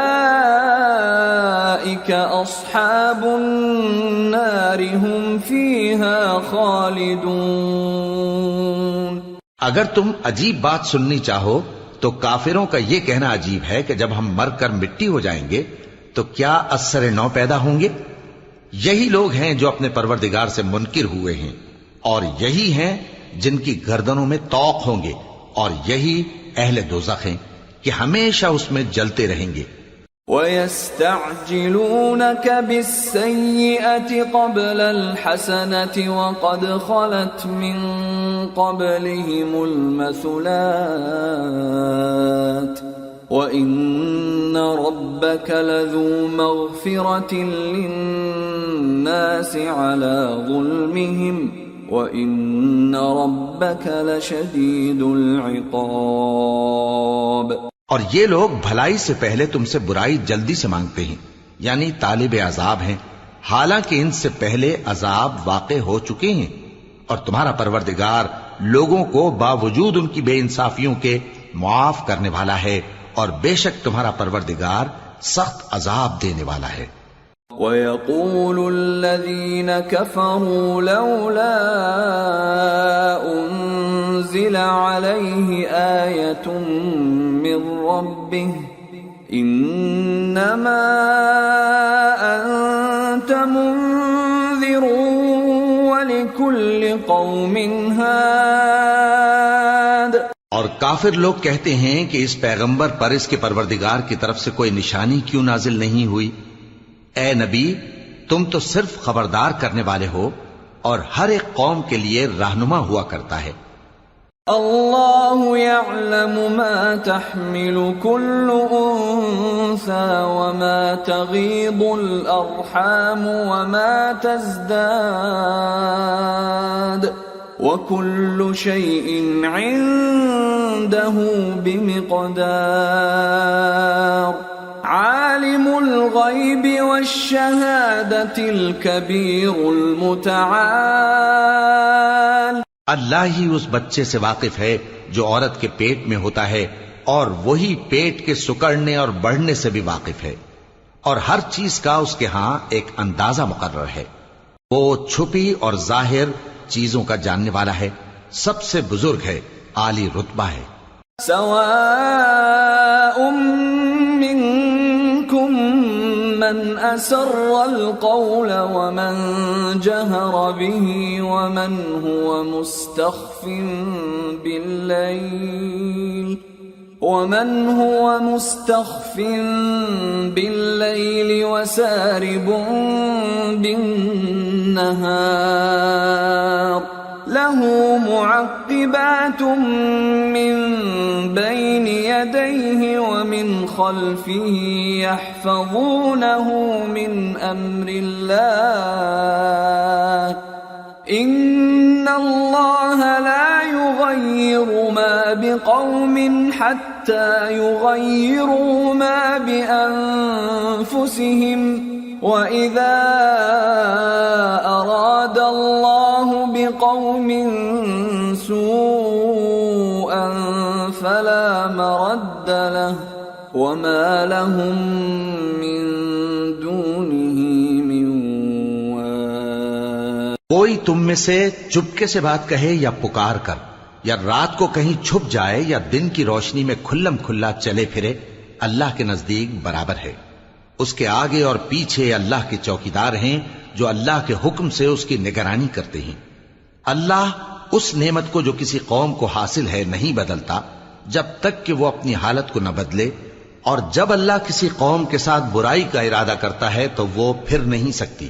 أَصْحَابُ النَّارِ هُمْ فِيهَا خَالِدُونَ۔ اگر تم عجیب بات سننی چاہو تو کافروں کا یہ کہنا عجیب ہے کہ جب ہم مر کر مٹی ہو جائیں گے تو کیا اثر نو پیدا ہوں گے؟ یہی لوگ ہیں جو اپنے پروردگار سے منکر ہوئے ہیں، اور یہی ہیں جن کی گردنوں میں طوق ہوں گے، اور یہی اہل دوزخ ہیں کہ ہمیشہ اس میں جلتے رہیں گے۔ وَيَسْتَعْجِلُونَكَ بِالسَّيِّئَةِ قَبْلَ الْحَسَنَةِ وَقَدْ خَلَتْ مِنْ قَبْلِهِمُ الْمَثُلَاتُ وَإِنَّ رَبَّكَ لَذُو مَغْفِرَةٍ لِلنَّاسِ عَلَى ظُلْمِهِمْ وَإِنَّ رَبَّكَ لَشَدِيدُ الْعِقَابِ۔ اور یہ لوگ بھلائی سے پہلے تم سے برائی جلدی سے مانگتے ہیں، یعنی طالب عذاب ہیں، حالانکہ ان سے پہلے عذاب واقع ہو چکے ہیں، اور تمہارا پروردگار لوگوں کو باوجود ان کی بے انصافیوں کے معاف کرنے والا ہے، اور بے شک تمہارا پروردگار سخت عذاب دینے والا ہے۔ وَيَقُولُ الَّذِينَ كَفَرُوا لَوْلَا أُنزِلَ عَلَيْهِ آيَةٌ مِّن رَّبِّهِ إِنَّمَا أَنتَ لكل قوم هاد. اور کافر لوگ کہتے ہیں کہ اس پیغمبر پر اس کے پروردگار کی طرف سے کوئی نشانی کیوں نازل نہیں ہوئی؟ اے نبی، تم تو صرف خبردار کرنے والے ہو اور ہر ایک قوم کے لیے رہنما ہوا کرتا ہے. اللہ يعلم ما تحمل كل انثى وما تغيض الارحام وما تزداد وكل شيء عنده بمقدار. عالم الغيب والشهادة الكبير المتعال. اللہ ہی اس بچے سے واقف ہے جو عورت کے پیٹ میں ہوتا ہے، اور وہی پیٹ کے سکڑنے اور بڑھنے سے بھی واقف ہے، اور ہر چیز کا اس کے ہاں ایک اندازہ مقرر ہے. وہ چھپی اور ظاہر چیزوں کا جاننے والا ہے، سب سے بزرگ ہے، عالی رتبہ ہے. سواء منكم من أسر القول ومن جهر به ومن هو مستخف بالليل وسارب بالنهار. له معقبات من بين يديه ومن خلفه يحفظونه من أمر الله. إن الله لا يغير ما بقوم حتى يغيروا ما بأنفسهم. وَإِذَا أَرَادَ اللَّهُ بِقَوْمٍ سُوءًا فَلَا مَرَدَّ لَهُ وَمَا لَهُم مِّن دُونِهِ مِن وَالٍ. کوئی تم میں سے چپکے سے بات کہے یا پکار کر، یا رات کو کہیں چھپ جائے یا دن کی روشنی میں کھلم کھلا چلے پھرے، اللہ کے نزدیک برابر ہے. اس کے آگے اور پیچھے اللہ کے چوکیدار ہیں جو اللہ کے حکم سے اس کی نگرانی کرتے ہیں. اللہ اس نعمت کو جو کسی قوم کو حاصل ہے نہیں بدلتا جب تک کہ وہ اپنی حالت کو نہ بدلے، اور جب اللہ کسی قوم کے ساتھ برائی کا ارادہ کرتا ہے تو وہ پھر نہیں سکتی،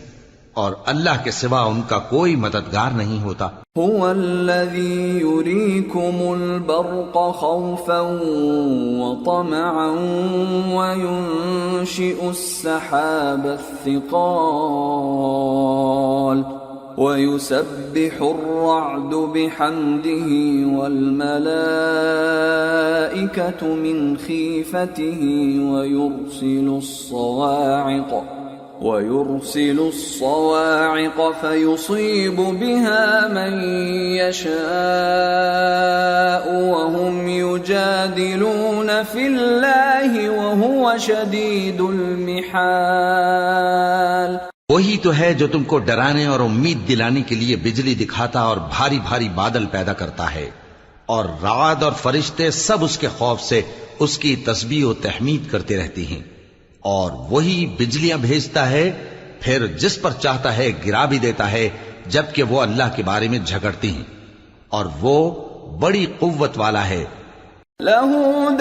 اور اللہ کے سوا ان کا کوئی مددگار نہیں ہوتا. هو الذي يريكم البرق خوفا وطمعا وينشئ السحاب الثقال ويسبح الرعد بحمده والملائكة من خيفته ويرسل الصواعق فيصيب بها من يشاء وهم يجادلون في الله وهو شديد المحال. وہی تو ہے جو تم کو ڈرانے اور امید دلانے کے لیے بجلی دکھاتا اور بھاری بھاری بادل پیدا کرتا ہے، اور رعد اور فرشتے سب اس کے خوف سے اس کی تسبیح و تحمید کرتے رہتی ہیں. اور وہی بجلیاں بھیجتا ہے، پھر جس پر چاہتا ہے گرا بھی دیتا ہے، جبکہ وہ اللہ کے بارے میں جھگڑتی ہیں، اور وہ بڑی قوت والا ہے. له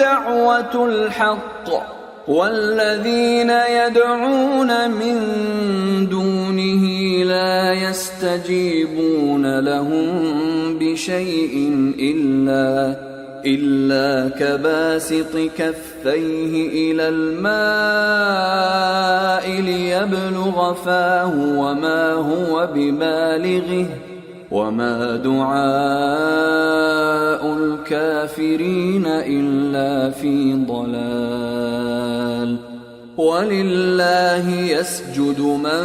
دعوة الحق والذين يدعون من دونه لا يستجيبون لهم بشيء إلا كباسط كفيه إلى الماء ليبلغ فاه وما هو ببالغه وما دعاء الكافرين إلا في ضلال. وَلِلَّهِ يَسْجُدُ مَن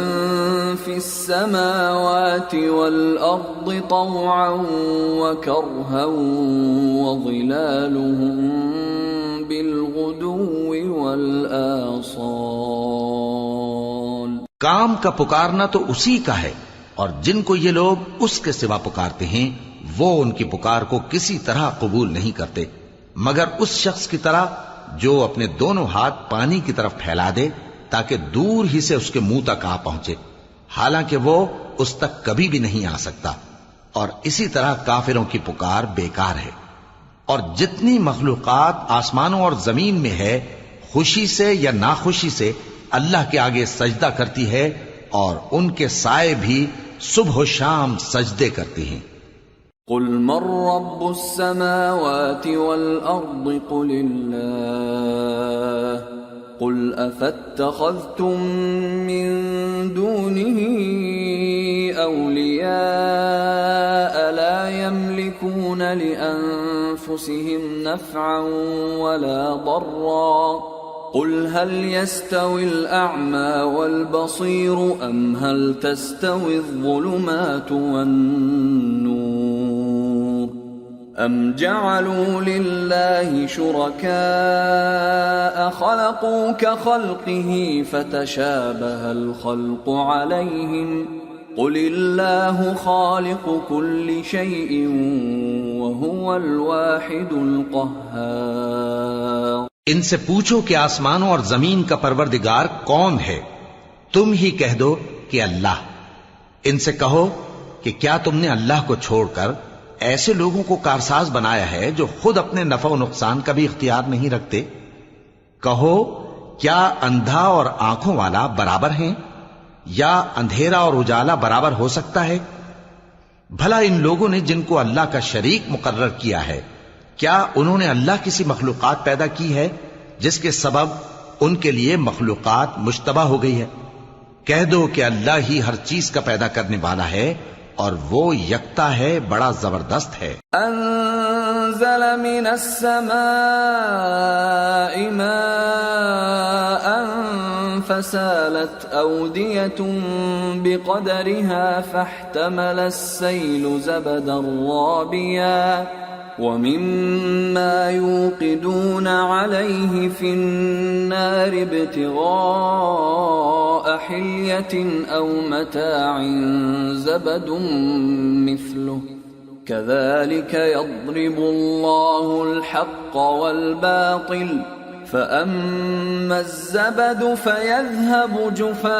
فِي السَّمَاوَاتِ وَالْأَرْضِ طَوْعًا وَكَرْهًا وَظِلَالُهُم بِالْغُدُوِّ وَالْآصَالِ. کام کا پکارنا تو اسی کا ہے، اور جن کو یہ لوگ اس کے سوا پکارتے ہیں وہ ان کی پکار کو کسی طرح قبول نہیں کرتے مگر اس شخص کی طرح جو اپنے دونوں ہاتھ پانی کی طرف پھیلا دے تاکہ دور ہی سے اس کے منہ تک آ پہنچے، حالانکہ وہ اس تک کبھی بھی نہیں آ سکتا. اور اسی طرح کافروں کی پکار بیکار ہے۔ اور جتنی مخلوقات آسمانوں اور زمین میں ہے، خوشی سے یا ناخوشی سے اللہ کے آگے سجدہ کرتی ہے، اور ان کے سائے بھی صبح و شام سجدے کرتی ہیں۔ قل من رب السماوات والأرض قل الله قل أفاتخذتم من دونه أولياء لا يملكون لأنفسهم نفعا ولا ضرا قل هل يستوي الأعمى والبصير أم هل تستوي الظلمات والنور أم جعلوا لله شركاء خلقوا كخلقه فتشابه الخلق عليهم قل الله خالق كل شيء وهو الواحد القهار۔ ان سے پوچھو کہ آسمانوں اور زمین کا پروردگار کون ہے؟ تم ہی کہہ دو کہ اللہ۔ ان سے کہو کہ کیا تم نے اللہ کو چھوڑ کر ایسے لوگوں کو کارساز بنایا ہے جو خود اپنے نفع و نقصان کا بھی اختیار نہیں رکھتے؟ کہو کیا اندھا اور آنکھوں والا برابر ہیں، یا اندھیرا اور اجالا برابر ہو سکتا ہے؟ بھلا ان لوگوں نے جن کو اللہ کا شریک مقرر کیا ہے، کیا انہوں نے اللہ کسی مخلوقات پیدا کی ہے جس کے سبب ان کے لیے مخلوقات مشتبہ ہو گئی ہے؟ کہہ دو کہ اللہ ہی ہر چیز کا پیدا کرنے والا ہے، اور وہ یکتا ہے، بڑا زبردست ہے۔ انزل من السماء ماء فسالت أودية بقدرها فاحتمل السيل زبدا رابيا ومما يوقدون عليه في النار ابتغاء حلية أو متاع زبد مثله كذلك يضرب الله الحق والباطل فأما الزبد فيذهب جفاء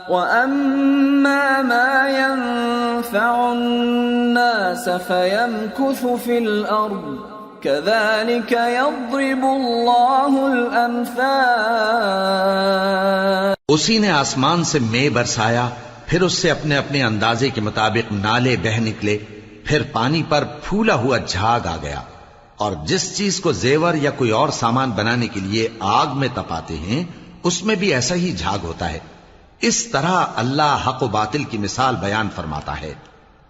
وأما ما ينفع الناس فيمكث في الأرض كذلك يضرب الله الأمثال۔ اسی نے آسمان سے مے برسایا، پھر اس سے اپنے اپنے اندازے کے مطابق نالے بہہ نکلے، پھر پانی پر پھولا ہوا جھاگ آ گیا، اور جس چیز کو زیور یا کوئی اور سامان بنانے کے لیے آگ میں تپاتے ہیں اس میں بھی ایسا ہی جھاگ ہوتا ہے۔ اس طرح اللہ حق و باطل کی مثال بیان فرماتا ہے۔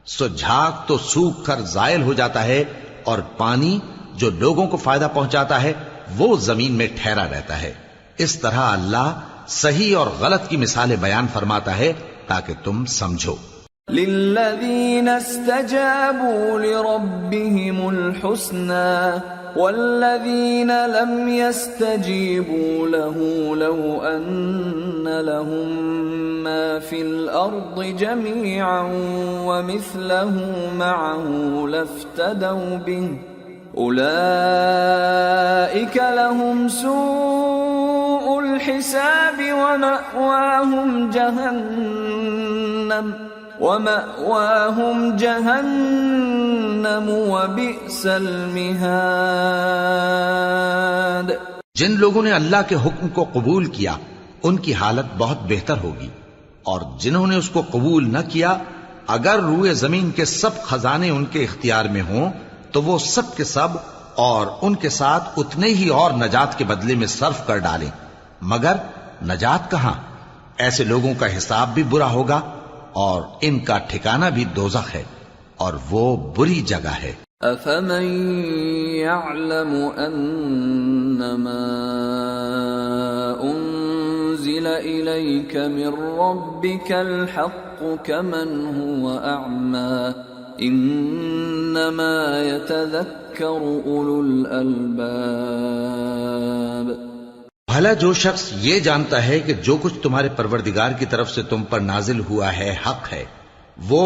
سو جھاگ تو سوکھ کر زائل ہو جاتا ہے، اور پانی جو لوگوں کو فائدہ پہنچاتا ہے وہ زمین میں ٹھہرا رہتا ہے۔ اس طرح اللہ صحیح اور غلط کی مثالیں بیان فرماتا ہے تاکہ تم سمجھو۔ للذين استجابوا لربهم الحسنى والذين لم يستجيبوا له لو أن لهم ما في الأرض جميعا ومثله معه لافتدوا به أولئك لهم سوء الحساب ومأواهم جهنم وبئس المہاد۔ جن لوگوں نے اللہ کے حکم کو قبول کیا ان کی حالت بہت بہتر ہوگی، اور جنہوں نے اس کو قبول نہ کیا اگر روئے زمین کے سب خزانے ان کے اختیار میں ہوں تو وہ سب کے سب اور ان کے ساتھ اتنے ہی اور نجات کے بدلے میں صرف کر ڈالیں، مگر نجات کہاں؟ ایسے لوگوں کا حساب بھی برا ہوگا اور ان کا ٹھکانہ بھی دوزخ ہے، اور وہ بری جگہ ہے۔ افمن يعلم انما انزل اليك من ربك الحق كمن هو اعمى انما يتذكر اولو الالباب۔ بھلا جو شخص یہ جانتا ہے کہ جو کچھ تمہارے پروردگار کی طرف سے تم پر نازل ہوا ہے حق ہے، وہ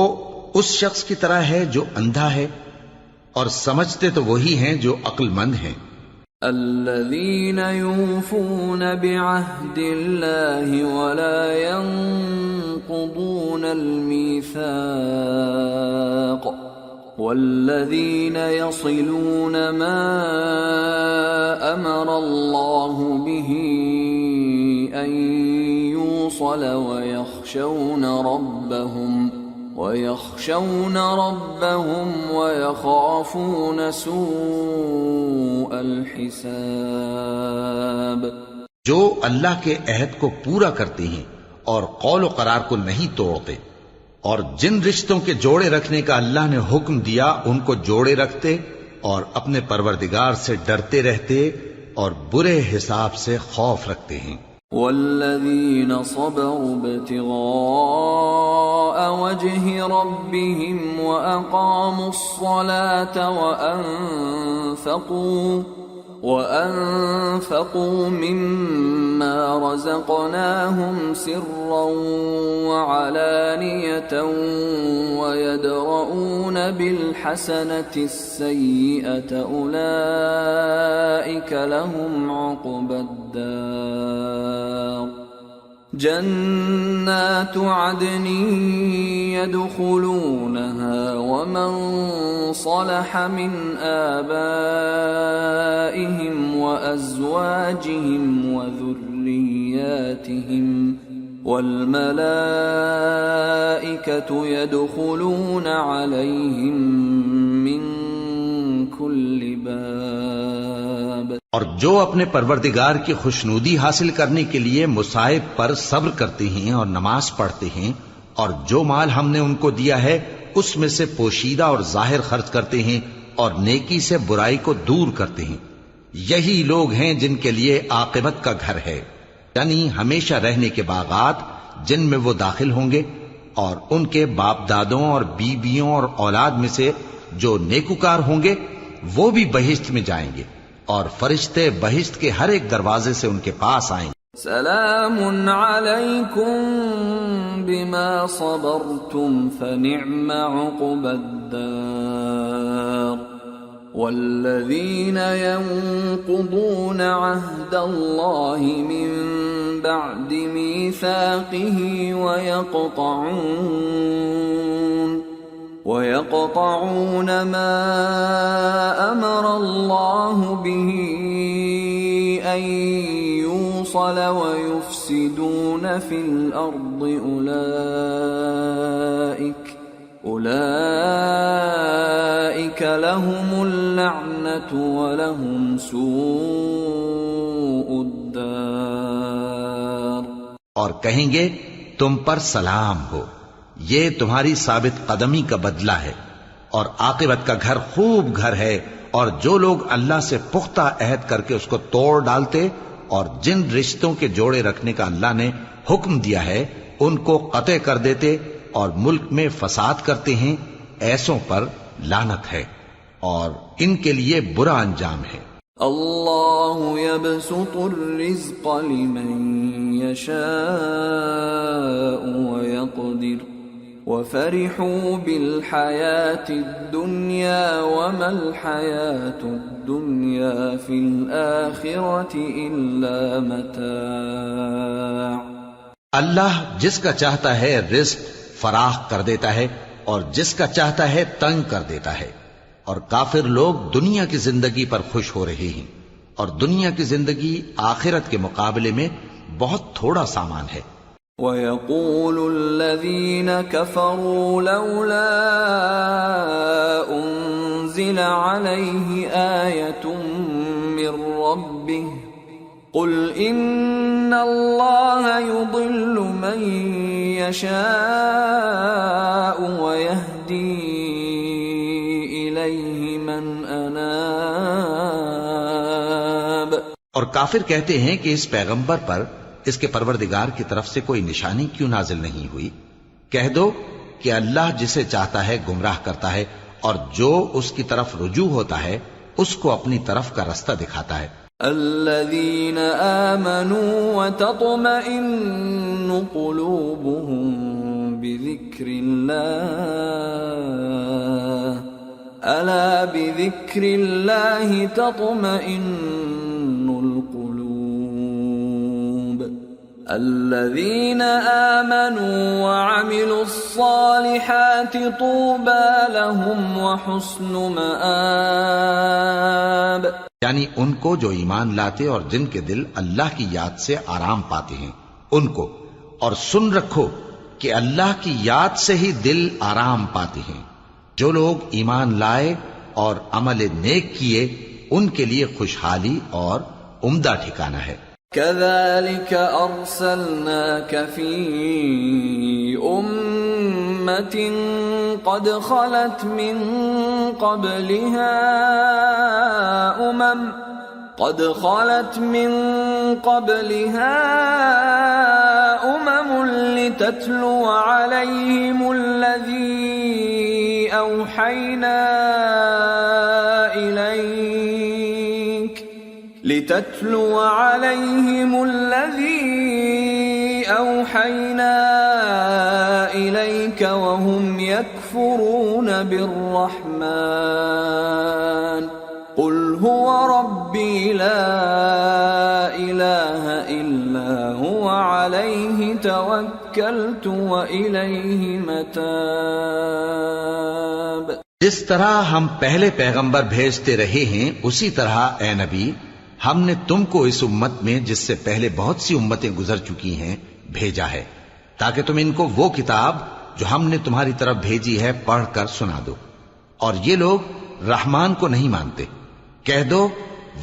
اس شخص کی طرح ہے جو اندھا ہے، اور سمجھتے تو وہی ہیں جو عقل مند ہیں۔ الذين يوفون بعهد الله ولا ينقضون الميثاق والذين يصلون ما أمر الله به أن يوصل ويخشون ربهم ويخافون سوء الحساب. جو اللہ کے عہد کو پورا کرتے ہیں اور قول و قرار کو نہیں توڑتے، اور جن رشتوں کے جوڑے رکھنے کا اللہ نے حکم دیا ان کو جوڑے رکھتے، اور اپنے پروردگار سے ڈرتے رہتے اور برے حساب سے خوف رکھتے ہیں. والذین صبروا ابتغاء وجه ربهم وأقاموا الصلاة وأنفقوا مما رزقناهم سرا وعلانية ويدرؤون بالحسنة السيئة أولئك لهم عقبى الدار. جنات عدن يدخلونها ومن صلح من آبائهم وأزواجهم وذرياتهم والملائكة يدخلون عليهم من كل باب. اور جو اپنے پروردگار کی خوشنودی حاصل کرنے کے لیے مصائب پر صبر کرتے ہیں اور نماز پڑھتے ہیں، اور جو مال ہم نے ان کو دیا ہے اس میں سے پوشیدہ اور ظاہر خرچ کرتے ہیں اور نیکی سے برائی کو دور کرتے ہیں، یہی لوگ ہیں جن کے لیے عاقبت کا گھر ہے، یعنی ہمیشہ رہنے کے باغات جن میں وہ داخل ہوں گے، اور ان کے باپ دادوں اور بیویوں اور اولاد میں سے جو نیکوکار ہوں گے وہ بھی بہشت میں جائیں گے، اور فرشتے بہشت کے ہر ایک دروازے سے ان کے پاس آئیں گے. سلام علیکم بما صبرتم فنعم عقبى الدار. والذین ينقضون عهد الله من بعد ميثاقه ويقطعون ما أمر الله به أن يوصل ويفسدون في الأرض أولئك لهم اللعنة ولهم سوء الدار. اور کہیں گے تم پر سلام ہو، یہ تمہاری ثابت قدمی کا بدلہ ہے، اور عاقبت کا گھر خوب گھر ہے. اور جو لوگ اللہ سے پختہ عہد کر کے اس کو توڑ ڈالتے اور جن رشتوں کے جوڑے رکھنے کا اللہ نے حکم دیا ہے ان کو قطع کر دیتے اور ملک میں فساد کرتے ہیں، ایسوں پر لعنت ہے اور ان کے لیے برا انجام ہے. اللہ يبسط الرزق لمن يشاء ويقدر وفرحوا بالحياة الدنيا وما الحياة الدنيا في الآخرة إلا متاع. اللہ جس کا چاہتا ہے رزق فراخ کر دیتا ہے اور جس کا چاہتا ہے تنگ کر دیتا ہے، اور کافر لوگ دنیا کی زندگی پر خوش ہو رہے ہیں، اور دنیا کی زندگی آخرت کے مقابلے میں بہت تھوڑا سامان ہے. وَيَقُولُ الَّذِينَ كَفَرُوا لَوْلَا أُنزِلَ عَلَيْهِ آيَةٌ مِّن رَّبِّهِ قُلْ إِنَّ اللَّهَ يُضِلُّ مَن يَشَاءُ وَيَهْدِي إِلَيْهِ مَنْ أَنَابَ. اور کافر کہتے ہیں کہ اس پیغمبر پر اس کے پروردگار کی طرف سے کوئی نشانی کیوں نازل نہیں ہوئی؟ کہہ دو کہ اللہ جسے چاہتا ہے گمراہ کرتا ہے، اور جو اس کی طرف رجوع ہوتا ہے اس کو اپنی طرف کا رستہ دکھاتا ہے. الذين آمنوا وتطمئن قلوبهم بذكر الله ألا بذكر الله تطمئن القلوب الذين آمنوا وعملوا الصالحات طوبى لهم وحسن مآب. یعنی ان کو جو ایمان لاتے اور جن کے دل اللہ کی یاد سے آرام پاتے ہیں ان کو، اور سن رکھو کہ اللہ کی یاد سے ہی دل آرام پاتے ہیں. جو لوگ ایمان لائے اور عمل نیک کیے ان کے لیے خوشحالی اور عمدہ ٹھکانہ ہے. كذلك أرسلناك في أمة قد خلت من قبلها أمم لتتلو عليهم الذي أوحينا إليك وهم يكفرون بالرحمن قل هو ربي لا إله إلا هو عليه توكلت وإليه متاب. جس طرح ہم پہلے پیغمبر بھیجتے رہے ہیں اسی طرح اے نبی ہم نے تم کو اس امت میں جس سے پہلے بہت سی امتیں گزر چکی ہیں بھیجا ہے تاکہ تم ان کو وہ کتاب جو ہم نے تمہاری طرف بھیجی ہے پڑھ کر سنا دو. اور یہ لوگ رحمان کو نہیں مانتے. کہہ دو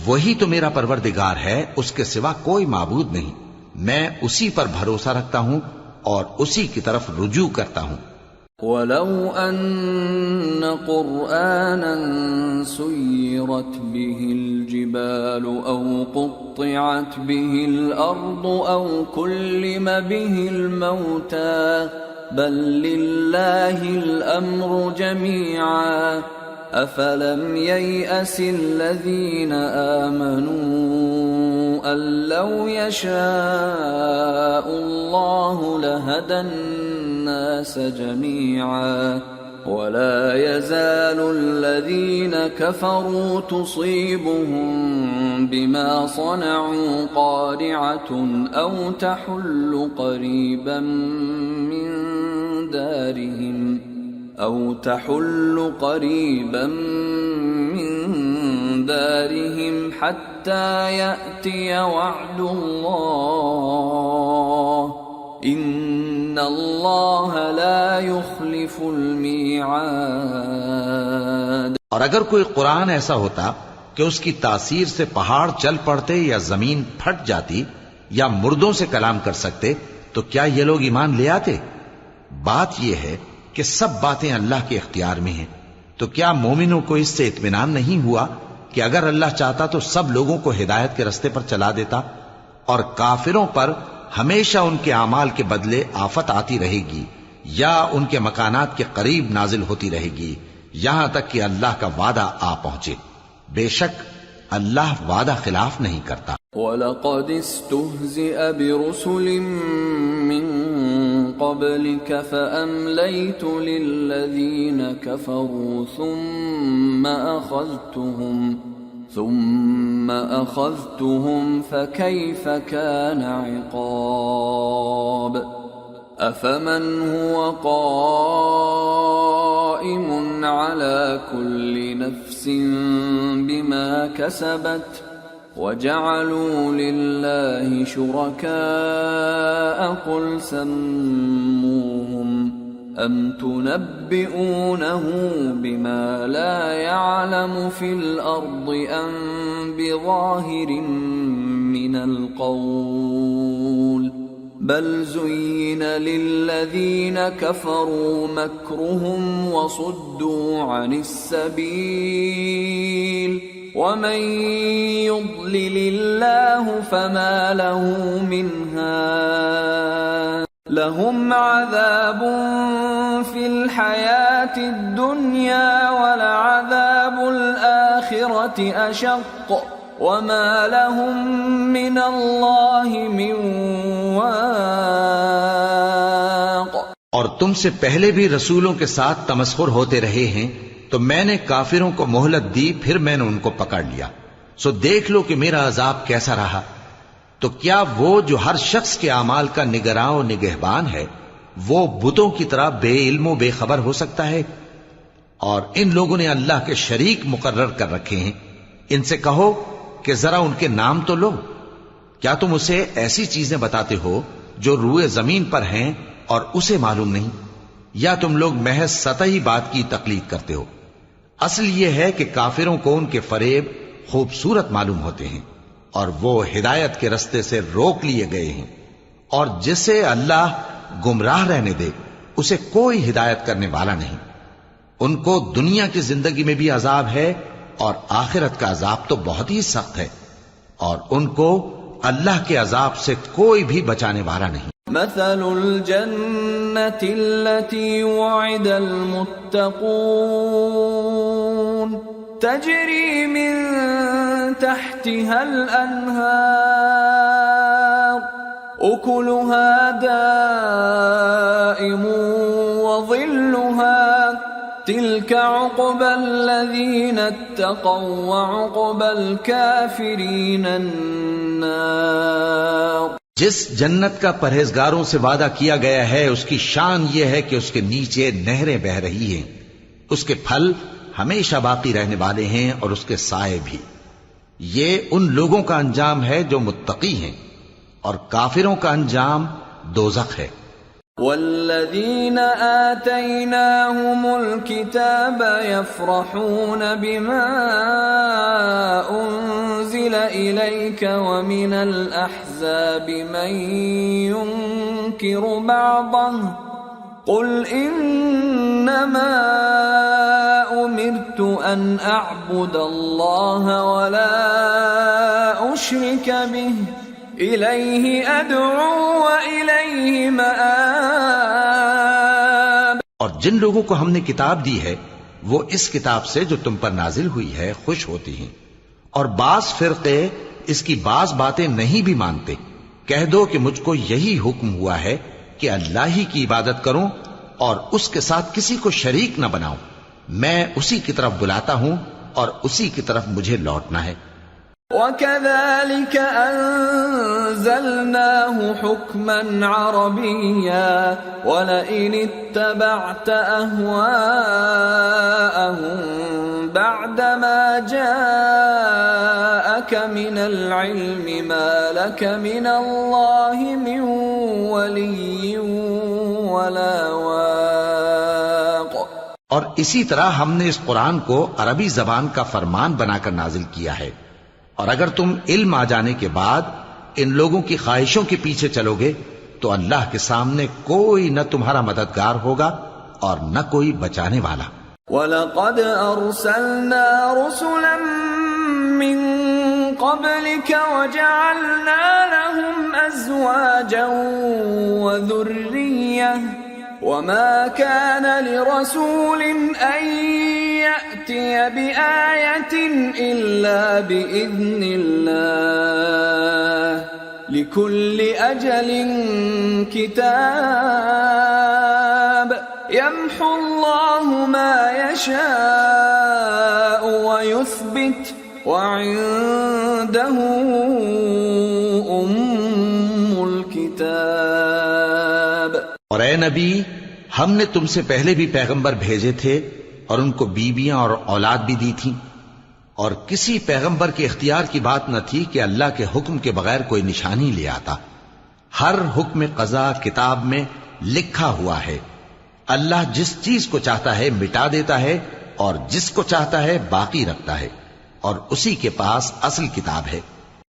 وہی تو میرا پروردگار ہے، اس کے سوا کوئی معبود نہیں، میں اسی پر بھروسہ رکھتا ہوں اور اسی کی طرف رجوع کرتا ہوں. وَلَوْ أَنَّ قُرْآنًا سُيِّرَتْ بِهِ الْجِبَالُ أَوْ قُطِّعَتْ بِهِ الْأَرْضُ أَوْ كُلِّمَ بِهِ الْمَوْتَى بَل لِّلَّهِ الْأَمْرُ جَمِيعًا أَفَلَمْ يَيْأَسِ الَّذِينَ آمَنُوا أَن لَّوْ يَشَاءُ اللَّهُ لَهَدَى النَّاسَ جَمِيعًا وَلَا يَزَالُ الَّذِينَ كَفَرُوا تُصِيبُهُم بِمَا صَنَعُوا قَارِعَةٌ أَوْ تَحُلُّ قَرِيبًا من دارهم حتى يأتي وعد الله إن الله لا يخلف الميعاد. اور اگر کوئی قرآن ایسا ہوتا کہ اس کی تاثیر سے پہاڑ چل پڑتے یا زمین پھٹ جاتی یا مردوں سے کلام کر سکتے تو کیا یہ لوگ ایمان لے آتے؟ بات یہ ہے کہ سب باتیں اللہ کے اختیار میں ہیں. تو کیا مومنوں کو اس سے اطمینان نہیں ہوا کہ اگر اللہ چاہتا تو سب لوگوں کو ہدایت کے رستے پر چلا دیتا؟ اور کافروں پر ہمیشہ ان کے اعمال کے بدلے آفت آتی رہے گی یا ان کے مکانات کے قریب نازل ہوتی رہے گی یہاں تک کہ اللہ کا وعدہ آ پہنچے. بے شک اللہ وعدہ خلاف نہیں کرتا. وَلَقَدِ اسْتُهْزِئَ بِرُسُلٍ مِّن قَبْلِكَ فَأَمْلَيْتُ لِلَّذِينَ كَفَرُوا ثُمَّ أَخَذْتُهُمْ فَكَيْفَ كَانَ عِقَابِ. أَفَمَنْ هُوَ قَائِمٌ عَلَى كُلِّ نَفْسٍ بِمَا كَسَبَتْ وَجَعَلُوا لِلَّهِ شُرَكَاءَ قُلْ سَمُّوهُمْ أَمْ تُنَبِّئُونَهُ بِمَا لَا يَعْلَمُ فِي الْأَرْضِ أَمْ بِظَاهِرٍ مِّنَ الْقَوْلِ بَلْ زُيِّنَ لِلَّذِينَ كَفَرُوا مَكْرُهُمْ وَصُدُّوا عَنِ السَّبِيلِ وَمَن يُضْلِلِ اللَّهُ فَمَا لَهُ مِنْ هَادٍ لَهُمْ عَذَابٌ فِي الْحَيَاةِ الدُّنْيَا وَلَعَذَابُ الْآخِرَةِ أَشَقُّ وَمَا لَهُم مِّنَ اللَّهِ مِن وَاقٍ. اور تم سے پہلے بھی رسولوں کے ساتھ تمسخر ہوتے رہے ہیں تو میں نے کافروں کو مہلت دی، پھر میں نے ان کو پکڑ لیا، سو دیکھ لو کہ میرا عذاب کیسا رہا۔ تو کیا وہ جو ہر شخص کے اعمال کا نگراں و نگہبان ہے، وہ بتوں کی طرح بے علم و بے خبر ہو سکتا ہے؟ اور ان لوگوں نے اللہ کے شریک مقرر کر رکھے ہیں۔ ان سے کہو کہ ذرا ان کے نام تو لو۔ کیا تم اسے ایسی چیزیں بتاتے ہو جو روئے زمین پر ہیں اور اسے معلوم نہیں؟ یا تم لوگ محض سطحی بات کی تقلید کرتے ہو؟ اصل یہ ہے کہ کافروں کو ان کے فریب خوبصورت معلوم ہوتے ہیں اور وہ ہدایت کے رستے سے روک لیے گئے ہیں، اور جسے اللہ گمراہ رہنے دے اسے کوئی ہدایت کرنے والا نہیں۔ ان کو دنیا کی زندگی میں بھی عذاب ہے اور آخرت کا عذاب تو بہت ہی سخت ہے، اور ان کو اللہ کے عذاب سے کوئی بھی بچانے والا نہیں۔ مثل الجنة التي وعد المتقون تجري من تحتها الأنهار أكلها دائم وظلها تلك عقبى الذين اتقوا وعقبى الكافرين النار۔ جس جنت کا پرہیزگاروں سے وعدہ کیا گیا ہے اس کی شان یہ ہے کہ اس کے نیچے نہریں بہ رہی ہیں، اس کے پھل ہمیشہ باقی رہنے والے ہیں اور اس کے سائے بھی۔ یہ ان لوگوں کا انجام ہے جو متقی ہیں، اور کافروں کا انجام دوزخ ہے۔ والذین آتیناہم الکتاب یفرحون بما انزل الیک ومن الاحزاب من ينکر بعضه قل انما امرت ان اعبد اللہ ولا اشرک به الیہ ادعو والیہ مآب۔ اور جن لوگوں کو ہم نے کتاب دی ہے وہ اس کتاب سے جو تم پر نازل ہوئی ہے خوش ہوتی ہیں، اور بعض فرقے اس کی بعض باتیں نہیں بھی مانتے۔ کہہ دو کہ مجھ کو یہی حکم ہوا ہے کہ اللہ ہی کی عبادت کروں اور اس کے ساتھ کسی کو شریک نہ بناؤں۔ میں اسی کی طرف بلاتا ہوں اور اسی کی طرف مجھے لوٹنا ہے۔ وَكَذَلِكَ أَنزَلْنَاهُ حُكْمًا عَرَبِيًّا وَلَئِنِ اتَّبَعْتَ أَهْوَاءَهُمْ بَعْدَمَا جَاءَكَ مِنَ الْعِلْمِ مَا لَكَ مِنَ اللَّهِ مِنْ وَلِيٍّ وَلَا وَاقٍ۔ اور اسی طرح ہم نے اس قرآن کو عربی زبان کا فرمان بنا کر نازل کیا ہے، اور اگر تم علم آ جانے کے بعد ان لوگوں کی خواہشوں کے پیچھے چلو گے تو اللہ کے سامنے کوئی نہ تمہارا مددگار ہوگا اور نہ کوئی بچانے والا۔ وَلَقَدْ أَرْسَلْنَا رُسُلًا مِّن قَبْلِكَ وَجَعَلْنَا لَهُمْ أَزْوَاجًا وَذُرِّيَّةً وَمَا كَانَ لِرَسُولٍ أَن يَأْتِيَ بِآيَةٍ إِلَّا بِإِذْنِ اللَّهِ لِكُلِّ أَجَلٍ كِتَابٌ يَمْحُو اللَّهُ مَا يَشَاءُ وَيُثْبِتُ وَعِندَهُ أُمُّ الْكِتَابِ۔ اور اے نبی، ہم نے تم سے پہلے بھی پیغمبر بھیجے تھے اور ان کو بیویاں اور اولاد بھی دی تھی، اور کسی پیغمبر کے اختیار کی بات نہ تھی کہ اللہ کے حکم کے بغیر کوئی نشانی لے آتا۔ ہر حکم قضا کتاب میں لکھا ہوا ہے۔ اللہ جس چیز کو چاہتا ہے مٹا دیتا ہے اور جس کو چاہتا ہے باقی رکھتا ہے، اور اسی کے پاس اصل کتاب ہے۔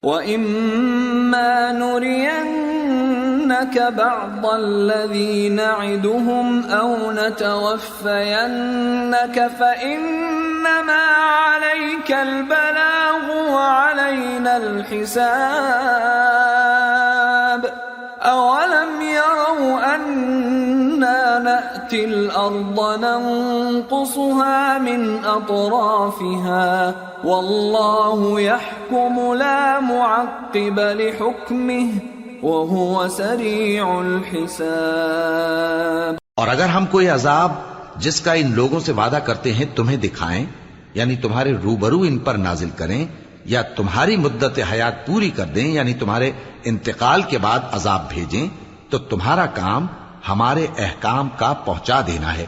وَإِمَّا نُرِيَنَّكَ بَعْضَ الَّذِي نَعِدُهُمْ أَوْ نَتَوَفَّيَنَّكَ فَإِنَّمَا عَلَيْكَ الْبَلَاغُ وَعَلَيْنَا الْحِسَابُ أَوَلَمْ يَرَوْا أَنَّا نَأْتِي الْأَرْضَ نَنقُصُهَا مِنْ أَطْرَافِهَا وَاللَّهُ يَحْكُمُ لَا مُعَقِّبَ لِحُكْمِهِ وَهُوَ سَرِيعُ الْحِسَابِ۔ اور اگر ہم کوئی عذاب جس کا ان لوگوں سے وعدہ کرتے ہیں تمہیں دکھائیں، یعنی تمہارے روبرو ان پر نازل کریں، یا تمہاری مدت حیات پوری کر دیں، یعنی تمہارے انتقال کے بعد عذاب بھیجیں، تو تمہارا کام ہمارے احکام کا پہنچا دینا ہے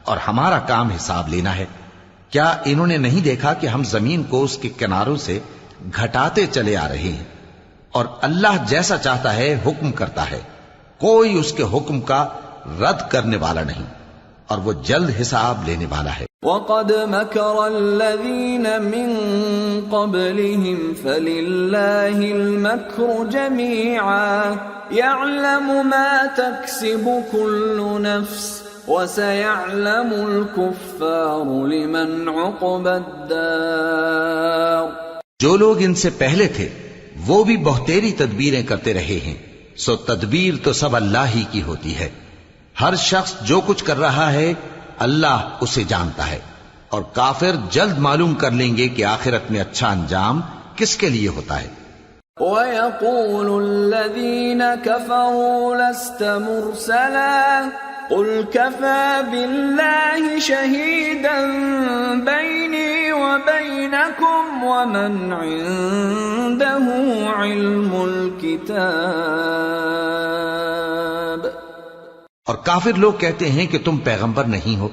اور ہمارا کام حساب لینا ہے۔ کیا انہوں نے نہیں دیکھا کہ ہم زمین کو اس کے کناروں سے گھٹاتے چلے آ رہے ہیں، اور اللہ جیسا چاہتا ہے حکم کرتا ہے، کوئی اس کے حکم کا رد کرنے والا نہیں، اور وہ جلد حساب لینے والا ہے۔ وَقَدْ مَكَرَ الَّذِينَ مِن قَبْلِهِمْ فَلِلَّهِ الْمَكْرُ جَمِيعًا يَعْلَمُ مَا تَكْسِبُ كُلُّ نَفْسٍ وَسَيَعْلَمُ الْكُفَّارُ لِمَنْ عُقْبَى الدَّارِ۔ جو لوگ ان سے پہلے تھے وہ بھی بہتیری تدبیریں کرتے رہے ہیں، سو تدبیر تو سب اللہ ہی کی ہوتی ہے۔ ہر شخص جو کچھ کر رہا ہے اللہ اسے جانتا ہے، اور کافر جلد معلوم کر لیں گے کہ آخرت میں اچھا انجام کس کے لیے ہوتا ہے۔ وَيَقُولُ الَّذِينَ كَفَرُوا لَسْتَ مُرْسَلًا قُلْ كَفَى بِاللَّهِ شَهِيدًا بَيْنِي وَبَيْنَكُمْ وَمَنْ عِندَهُ عِلْمُ الْكِتَابِ۔ اور کافر لوگ کہتے ہیں کہ تم پیغمبر نہیں ہو،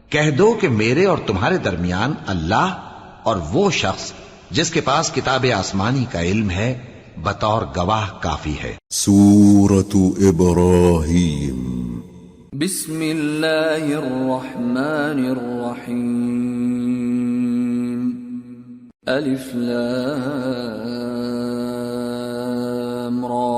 کہہ دو کہ میرے اور تمہارے درمیان اللہ اور وہ شخص جس کے پاس کتاب آسمانی کا علم ہے بطور گواہ کافی ہے۔ سورة ابراہیم۔ بسم اللہ الرحمن الرحیم۔ الف لام را۔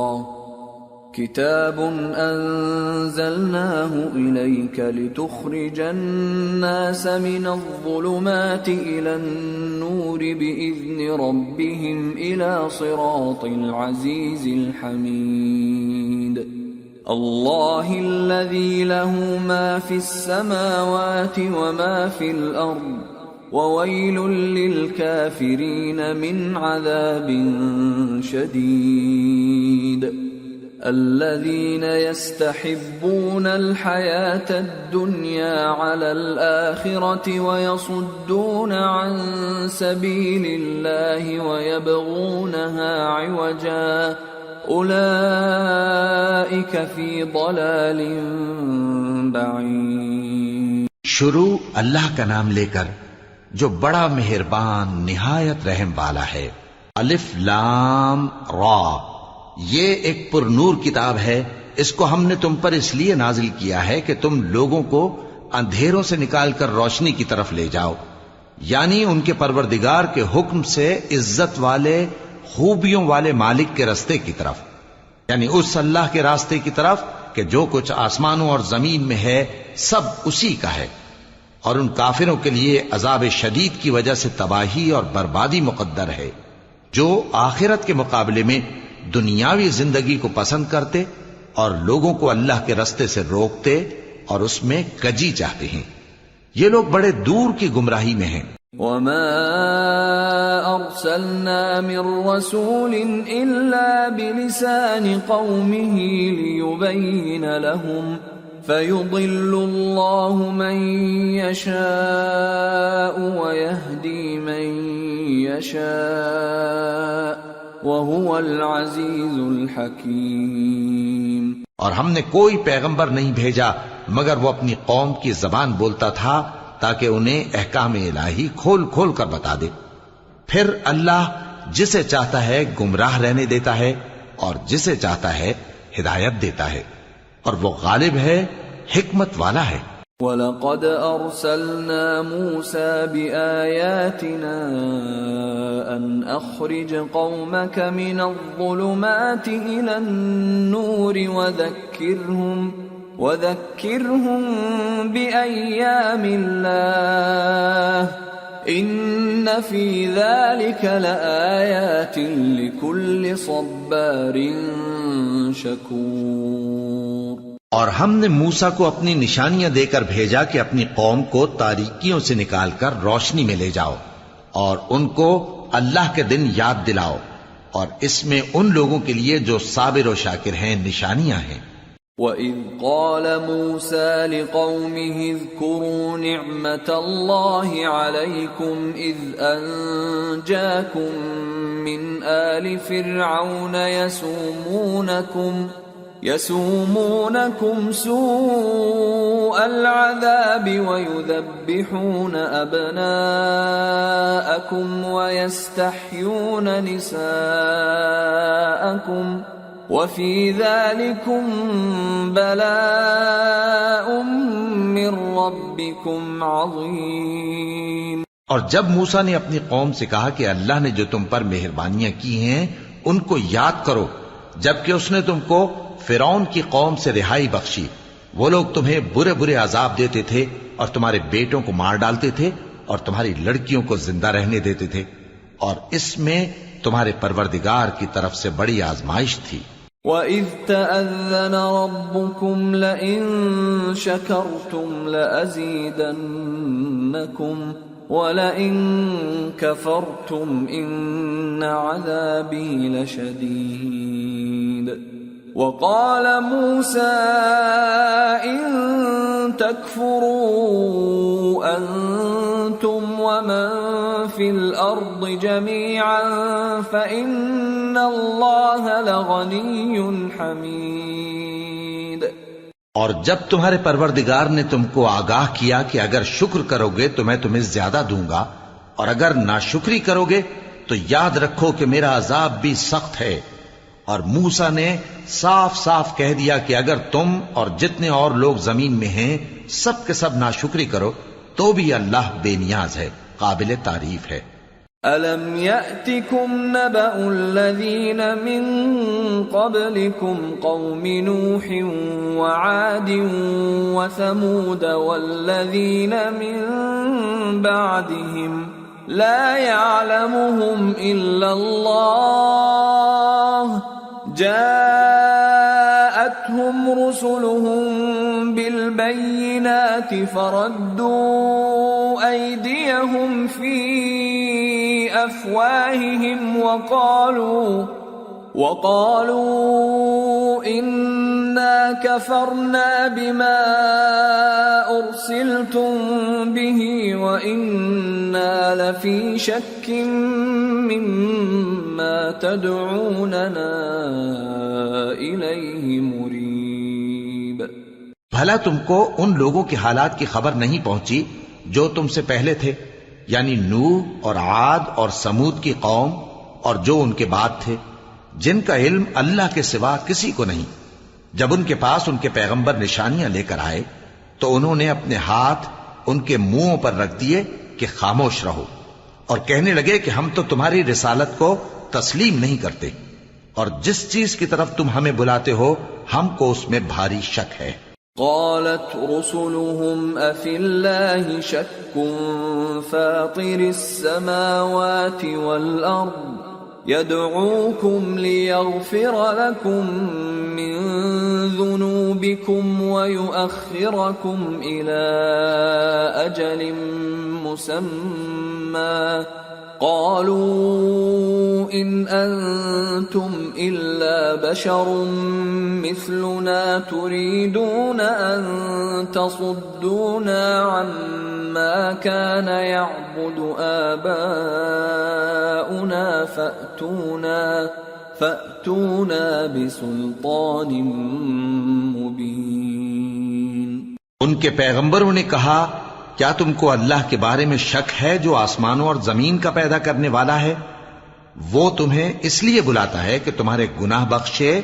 کتاب انزلناه الیک لتخرج الناس من الظلمات الى النور باذن ربهم الى صراط العزیز الحمید۔ اللہ الذی له ما فی السماوات وما فی الارض وویل للکافرین من عذاب شدید۔ الذين يستحبون الحياة الدنيا على الآخرة ويصدون عن سبيل الله ويبغونها عوجا أولئك في ضلال بعيد۔ شروع اللہ کا نام لے کر جو بڑا مہربان نہایت رحم والا ہے۔ الف لام را، یہ ایک پر نور کتاب ہے، اس کو ہم نے تم پر اس لیے نازل کیا ہے کہ تم لوگوں کو اندھیروں سے نکال کر روشنی کی طرف لے جاؤ، یعنی ان کے پروردگار کے حکم سے عزت والے خوبیوں والے مالک کے راستے کی طرف، یعنی اس اللہ کے راستے کی طرف کہ جو کچھ آسمانوں اور زمین میں ہے سب اسی کا ہے، اور ان کافروں کے لیے عذاب شدید کی وجہ سے تباہی اور بربادی مقدر ہے، جو آخرت کے مقابلے میں دنیاوی زندگی کو پسند کرتے اور لوگوں کو اللہ کے راستے سے روکتے اور اس میں کجی چاہتے ہیں، یہ لوگ بڑے دور کی گمراہی میں ہیں۔ وما ارسلنا من رسول الا بلسان قومه ليبين لهم فيضل الله من يشاء ويهدي من يشاء وَهُوَ الْعَزِيزُ الْحَكِيمُ۔ اور ہم نے کوئی پیغمبر نہیں بھیجا مگر وہ اپنی قوم کی زبان بولتا تھا تاکہ انہیں احکام الہی کھول کھول کر بتا دے، پھر اللہ جسے چاہتا ہے گمراہ رہنے دیتا ہے اور جسے چاہتا ہے ہدایت دیتا ہے، اور وہ غالب ہے، حکمت والا ہے۔ وَلَقَدْ أَرْسَلْنَا مُوسَى بِآيَاتِنَا أَنْ أَخْرِجْ قَوْمَكَ مِنَ الظُّلُمَاتِ إِلَى النُّورِ وَذَكِّرْهُمْ بِأَيَّامِ اللَّهِ إِنَّ فِي ذَلِكَ لَآيَاتٍ لِكُلِّ صَبَّارٍ شَكُورٍ۔ اور ہم نے موسیٰ کو اپنی نشانیاں دے کر بھیجا کہ اپنی قوم کو تاریکیوں سے نکال کر روشنی میں لے جاؤ اور ان کو اللہ کے دن یاد دلاؤ، اور اس میں ان لوگوں کے لیے جو صابر و شاکر ہیں نشانیاں ہیں۔ وَإِذْ قَالَ مُوسَى لِقَوْمِهِ اذْكُرُوا نِعْمَةَ اللَّهِ عَلَيْكُمْ إِذْ أَنْجَاكُمْ مِنْ آلِ فِرْعَوْنَ يَسُومُونَكُمْ سُوءَ الْعَذَابِ وَيُذَبِّحُونَ أَبْنَاءَكُمْ وَيَسْتَحْيُونَ نِسَاءَكُمْ وَفِي ذَلِكُمْ بَلَاءٌ مِّن رَّبِّكُمْ عَظِيمٌ۔ اور جب موسیٰ نے اپنی قوم سے کہا کہ اللہ نے جو تم پر مہربانیاں کی ہیں ان کو یاد کرو، جبکہ اس نے تم کو فرعون کی قوم سے رہائی بخشی، وہ لوگ تمہیں برے برے عذاب دیتے تھے اور تمہارے بیٹوں کو مار ڈالتے تھے اور تمہاری لڑکیوں کو زندہ رہنے دیتے تھے، اور اس میں تمہارے پروردگار کی طرف سے بڑی آزمائش تھی۔ وَإِذْ تَأَذَّنَ رَبُّكُمْ لَئِن شَكَرْتُمْ لَأَزِيدَنَّكُمْ وَلَئِن كَفَرْتُمْ إِنَّ عَذَابِي لَشَدِيدٌ۔ وَقَالَ مُوسَى إِن تَكْفُرُوا أَنتُمْ وَمَن فِي الْأَرْضِ جَمِيعًا فَإِنَّ اللَّهَ لَغَنِيٌّ حَمِيدٌ۔ اور جب تمہارے پروردگار نے تم کو آگاہ کیا کہ اگر شکر کرو گے تو میں تمہیں زیادہ دوں گا، اور اگر ناشکری کرو گے تو یاد رکھو کہ میرا عذاب بھی سخت ہے۔ اور موسیٰ نے صاف صاف کہہ دیا کہ اگر تم اور جتنے اور لوگ زمین میں ہیں سب کے سب ناشکری کرو تو بھی اللہ بے نیاز ہے، قابل تعریف ہے۔ أَلَمْ يَأْتِكُمْ نَبَأُ الَّذِينَ مِنْ قَبْلِكُمْ قَوْمِ نُوحٍ وَعَادٍ وَثَمُودَ وَالَّذِينَ مِنْ بَعْدِهِمْ لَا يَعْلَمُهُمْ إِلَّا اللَّهُ جَاءَتْهُمْ رُسُلُهُم بِالْبَيِّنَاتِ فَرَدُّوا أَيْدِيَهُمْ فِي أَفْوَاهِهِمْ وَقَالُوا إِنَّا كَفَرْنَا بِمَا أُرْسِلْتُمْ بِهِ وَإِنَّا لَفِي شَكٍّ مِّمَّا تَدْعُونَنَا إِلَيْهِ مُرِيبٍ۔ بھلا تم کو ان لوگوں کے حالات کی خبر نہیں پہنچی جو تم سے پہلے تھے، یعنی نوح اور عاد اور سمود کی قوم اور جو ان کے بعد تھے، جن کا علم اللہ کے سوا کسی کو نہیں۔ جب ان کے پاس ان کے پیغمبر نشانیاں لے کر آئے تو انہوں نے اپنے ہاتھ ان کے منہوں پر رکھ دیے کہ خاموش رہو، اور کہنے لگے کہ ہم تو تمہاری رسالت کو تسلیم نہیں کرتے، اور جس چیز کی طرف تم ہمیں بلاتے ہو ہم کو اس میں بھاری شک ہے۔ قالت رسلهم أفي الله شك فاطر السماوات والأرض يدعوكم ليغفر لكم من ذنوبكم ويؤخركم إلى أجل مسمى قالوا إن أنتم إلا بشر مثلنا تريدون أن تصدونا عما كان يعبد آباؤنا فأتونا بسلطان مبين۔ ان کے پیغمبروں نے کہا کیا تم کو اللہ کے بارے میں شک ہے جو آسمانوں اور زمین کا پیدا کرنے والا ہے؟ وہ تمہیں اس لیے بلاتا ہے کہ تمہارے گناہ بخشے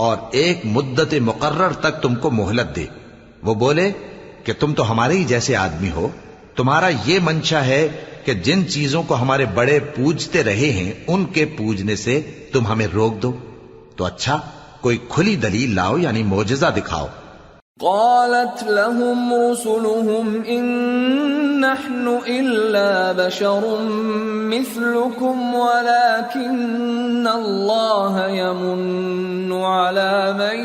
اور ایک مدت مقرر تک تم کو مہلت دے۔ وہ بولے کہ تم تو ہمارے ہی جیسے آدمی ہو، تمہارا یہ منشا ہے کہ جن چیزوں کو ہمارے بڑے پوجتے رہے ہیں ان کے پوجنے سے تم ہمیں روک دو، تو اچھا کوئی کھلی دلیل لاؤ، یعنی معجزہ دکھاؤ۔ قالت لهم رسلهم إن نحن إلا بشر مثلكم ولكن الله يمن على من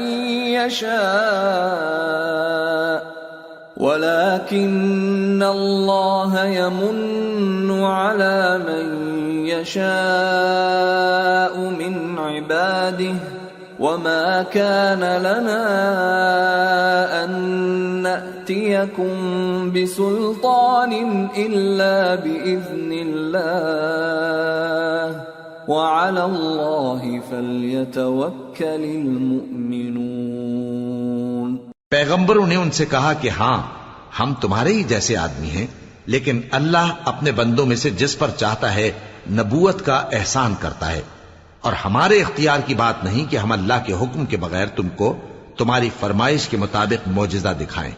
يشاء من عباده وما كان لنا أن نأتيكم بسلطان إلا بإذن الله وعلى الله فليتوكل المؤمنون۔ پیغمبروں نے ان سے کہا کہ ہاں ہم تمہارے ہی جیسے آدمی ہیں، لیکن اللہ اپنے بندوں میں سے جس پر چاہتا ہے نبوت کا احسان کرتا ہے، اور ہمارے اختیار کی بات نہیں کہ ہم اللہ کے حکم کے بغیر تم کو تمہاری فرمائش کے مطابق معجزہ دکھائیں،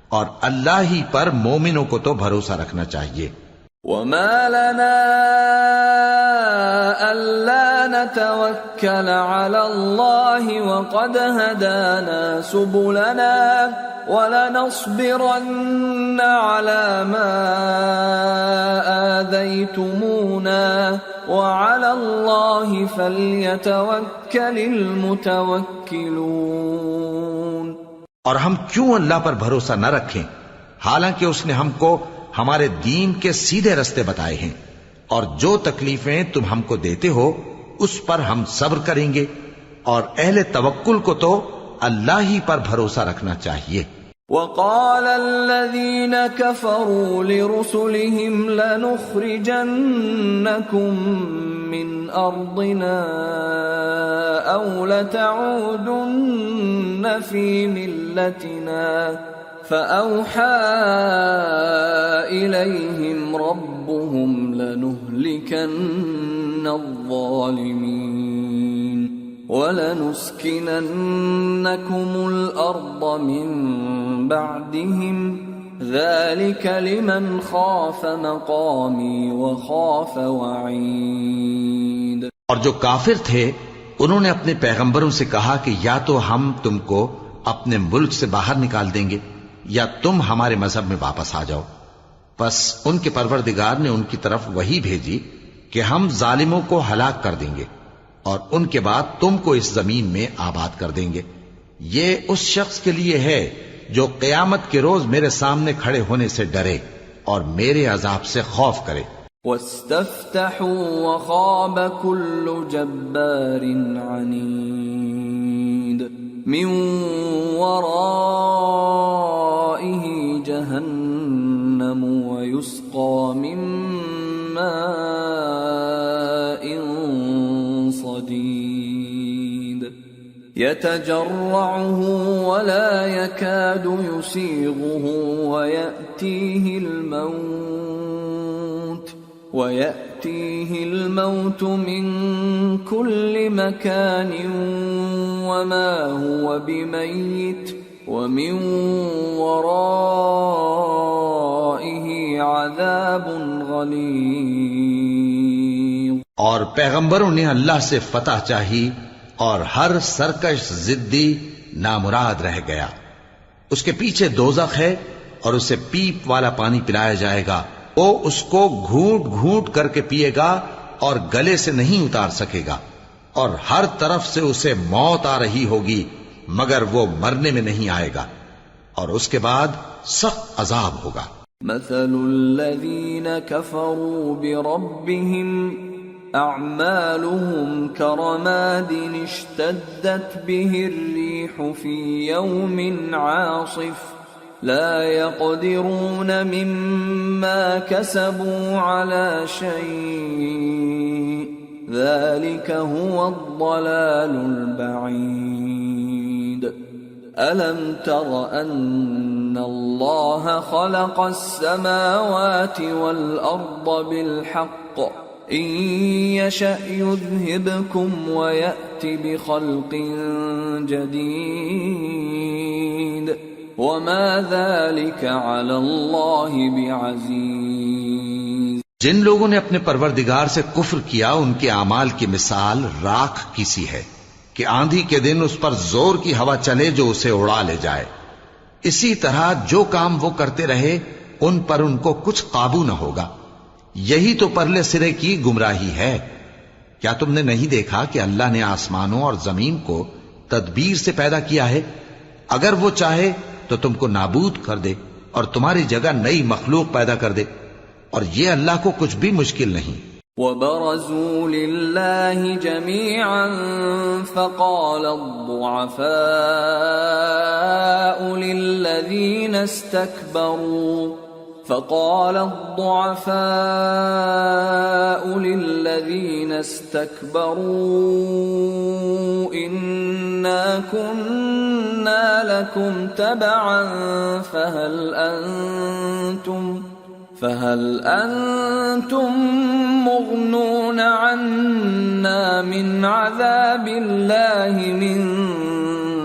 اور اللہ ہی پر مومنوں کو تو بھروسہ رکھنا چاہیے۔ وما لنا ألا نتوكل على الله وقد هدانا سبلنا ولنصبرن على ما آذيتمونا وعلى الله فليتوكل المتوكلون۔ اور ہم کیوں اللہ پر بھروسہ نہ رکھیں حالانکہ اس نے ہم کو ہمارے دین کے سیدھے رستے بتائے ہیں، اور جو تکلیفیں تم ہم کو دیتے ہو اس پر ہم صبر کریں گے، اور اہل توکل کو تو اللہ ہی پر بھروسہ رکھنا چاہیے۔ وقال الذين كفروا لرسلهم لنخرجنكم من أرضنا أو لتعودن في ملتنا فأوحى إليهم ربهم لنهلكن الظالمين وَلَنُسْكِنَنَّكُمُ الْأَرْضَ مِنْ بَعْدِهِمْ ذَلِكَ لِمَنْ خَافَ مَقَامِي وَخَافَ وَعِيدِ۔ اور جو کافر تھے انہوں نے اپنے پیغمبروں سے کہا کہ یا تو ہم تم کو اپنے ملک سے باہر نکال دیں گے یا تم ہمارے مذہب میں واپس آ جاؤ۔ پس ان کے پروردگار نے ان کی طرف وحی بھیجی کہ ہم ظالموں کو ہلاک کر دیں گے اور ان کے بعد تم کو اس زمین میں آباد کر دیں گے۔ یہ اس شخص کے لیے ہے جو قیامت کے روز میرے سامنے کھڑے ہونے سے ڈرے اور میرے عذاب سے خوف کرے۔ وَاسْتَفْتَحُوا وَخَابَ كُلُّ جَبَّارٍ عَنِيدٍ مِّن وَرَائِهِ جَهَنَّمُ وَيُسْقَى مِن مَّاءٍ صَدِيدٍ يَتَجَرَّعُهُ وَلَا يَكَادُ يُسِيغُهُ وَيَأْتِيهِ الْمَوْتُ مِنْ كُلِّ مَكَانٍ وَمَا هُوَ بِمَيِّتٍ وَمِنْ وَرَائِهِ عَذَابٌ غَلِيظٌ۔ اور پیغمبروں نے اللہ سے فتح چاہی اور ہر سرکش ضدی نامراد رہ گیا۔ اس کے پیچھے دوزخ ہے اور اسے پیپ والا پانی پلایا جائے گا، وہ اس کو گھونٹ گھونٹ کر کے پیے گا اور گلے سے نہیں اتار سکے گا، اور ہر طرف سے اسے موت آ رہی ہوگی مگر وہ مرنے میں نہیں آئے گا، اور اس کے بعد سخت عذاب ہوگا۔ مثل الذين كفروا بربهم أعمالهم كرماد اشتدت به الريح في يوم عاصف لا يقدرون مما كسبوا على شيء ذلك هو الضلال البعيد۔ ألم تر أن الله خلق السماوات والأرض بالحق إن يشأ يذهبكم ويأت بخلق جديد وما ذلك على الله بعزيز۔ جن لوگوں نے اپنے پروردگار سے کفر کیا ان کے اعمال کی مثال راکھ کی سی ہے کہ آندھی کے دن اس پر زور کی ہوا چلے جو اسے اڑا لے جائے۔ اسی طرح جو کام وہ کرتے رہے ان پر ان کو کچھ قابو نہ ہوگا۔ یہی تو پرلے سرے کی گمراہی ہے۔ کیا تم نے نہیں دیکھا کہ اللہ نے آسمانوں اور زمین کو تدبیر سے پیدا کیا ہے؟ اگر وہ چاہے تو تم کو نابود کر دے اور تمہاری جگہ نئی مخلوق پیدا کر دے، اور یہ اللہ کو کچھ بھی مشکل نہیں۔ وبرزوا لله جميعا فقال الضعفاء للذين استكبروا إنا كنا لكم تبعا فهل أنتم مغنون عنا من عذاب الله من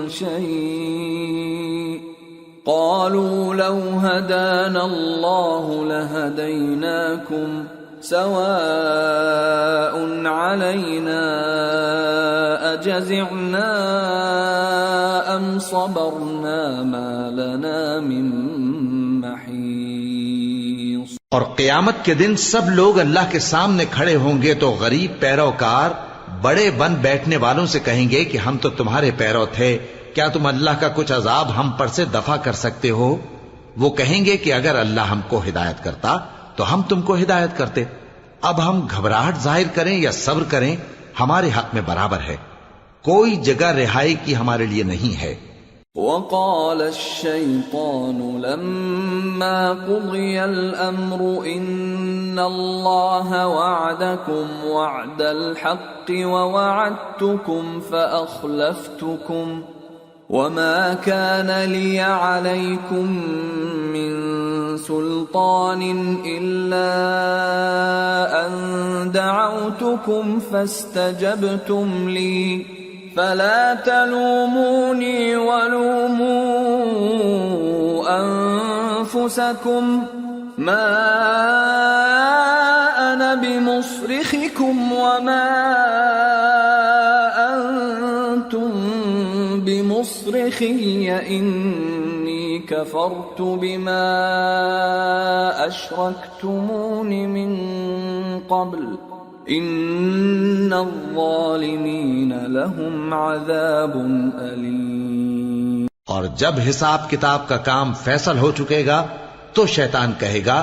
شيء قالوا لو هدانا الله لهديناكم سواء علينا أجزعنا أم صبرنا ما لنا من محيص۔ اور قیامت کے دن سب لوگ اللہ کے سامنے کھڑے ہوں گے تو غریب پیروکار بڑے بن بیٹھنے والوں سے کہیں گے کہ ہم تو تمہارے پیرو تھے، کیا تم اللہ کا کچھ عذاب ہم پر سے دفع کر سکتے ہو؟ وہ کہیں گے کہ اگر اللہ ہم کو ہدایت کرتا تو ہم تم کو ہدایت کرتے۔ اب ہم گھبراہٹ ظاہر کریں یا صبر کریں ہمارے حق میں برابر ہے، کوئی جگہ رہائی کی ہمارے لیے نہیں ہے۔ وقال الشيطان لما قضي الأمر إن الله وعدكم وعد الحق ووعدتكم فأخلفتكم وما كان لي عليكم من سلطان إلا أن دعوتكم فاستجبتم لي فلا تلوموني ولوموا أنفسكم ما أنا بمصرخكم وما أنتم بمصرخي إني كفرت بما أشركتمون من قبل ان الظالمین لهم عذاب علیم۔ اور جب حساب کتاب کا کام فیصل ہو چکے گا تو شیطان کہے گا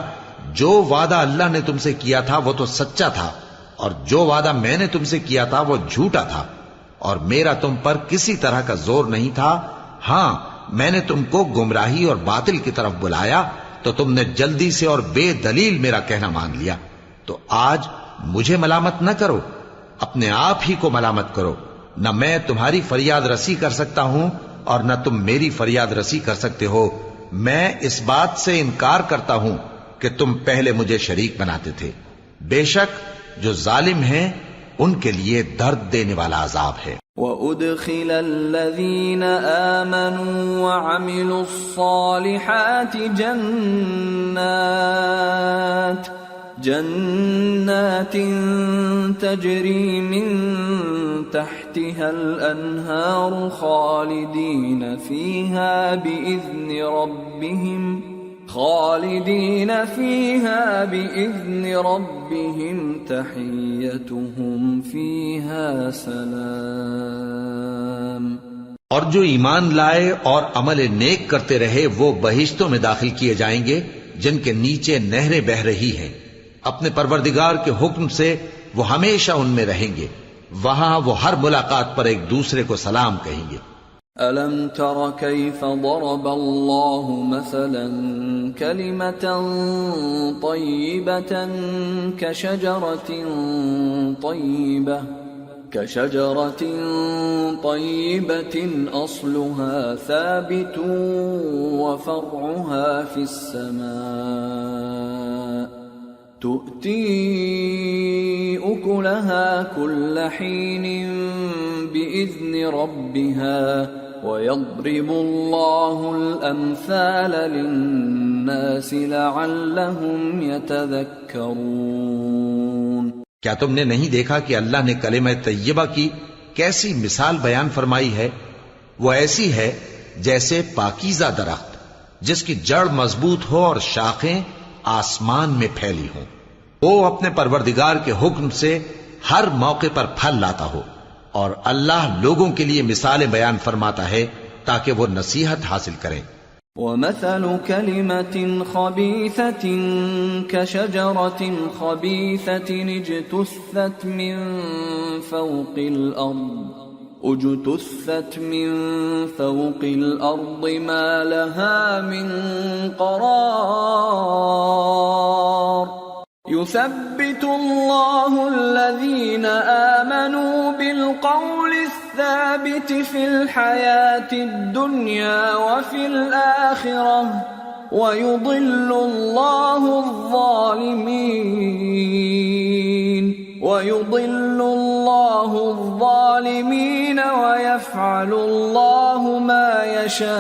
جو وعدہ اللہ نے تم سے کیا تھا وہ تو سچا تھا اور جو وعدہ میں نے تم سے کیا تھا وہ جھوٹا تھا، اور میرا تم پر کسی طرح کا زور نہیں تھا۔ ہاں میں نے تم کو گمراہی اور باطل کی طرف بلایا تو تم نے جلدی سے اور بے دلیل میرا کہنا مان لیا، تو آج مجھے ملامت نہ کرو، اپنے آپ ہی کو ملامت کرو۔ نہ میں تمہاری فریاد رسی کر سکتا ہوں اور نہ تم میری فریاد رسی کر سکتے ہو۔ میں اس بات سے انکار کرتا ہوں کہ تم پہلے مجھے شریک بناتے تھے۔ بے شک جو ظالم ہیں ان کے لیے درد دینے والا عذاب ہے۔ وَأُدْخِلَ الَّذِينَ آمَنُوا وَعَمِلُوا الصَّالِحَاتِ جنات تجری من تحتها الانہار خالدین فیہا بإذن ربهم تحیتهم فیہا سلام۔ اور جو ایمان لائے اور عمل نیک کرتے رہے وہ بہشتوں میں داخل کیے جائیں گے جن کے نیچے نہریں بہہ رہی ہیں، اپنے پروردگار کے حکم سے وہ ہمیشہ ان میں رہیں گے، وہاں وہ ہر ملاقات پر ایک دوسرے کو سلام کہیں گے۔ أَلَمْ تَرَ كَيْفَ ضَرَبَ اللَّهُ مَثَلًا كَلِمَةً طَيِّبَةً كَشَجَرَةٍ طَيِّبَةٍ أَصْلُهَا ثَابِتٌ وَفَرْعُهَا فِي السَّمَاءِ تُؤْتِي أُكُلَهَا كُلَّ حِينٍ بِإِذْنِ رَبِّهَا وَيَضْرِبُ اللَّهُ الْأَمْثَالَ لِلنَّاسِ لَعَلَّهُمْ يَتَذَكَّرُونَ۔ کیا تم نے نہیں دیکھا کہ اللہ نے کلمہ طیبہ کی کیسی مثال بیان فرمائی ہے؟ وہ ایسی ہے جیسے پاکیزہ درخت جس کی جڑ مضبوط ہو اور شاخیں آسمان میں پھیلی ہوں، وہ اپنے پروردگار کے حکم سے ہر موقع پر پھل لاتا ہو، اور اللہ لوگوں کے لیے مثالیں بیان فرماتا ہے تاکہ وہ نصیحت حاصل کریں۔ ومثل كلمة خبيثة كشجرة خبيثة اجتثت من فوق الأرض ما لها من قرار يثبت الله الذين آمنوا بالقول الثابت في الحياة الدنيا وفي الآخرة ويضل الله الظالمين ويفعل الله ما يشاء.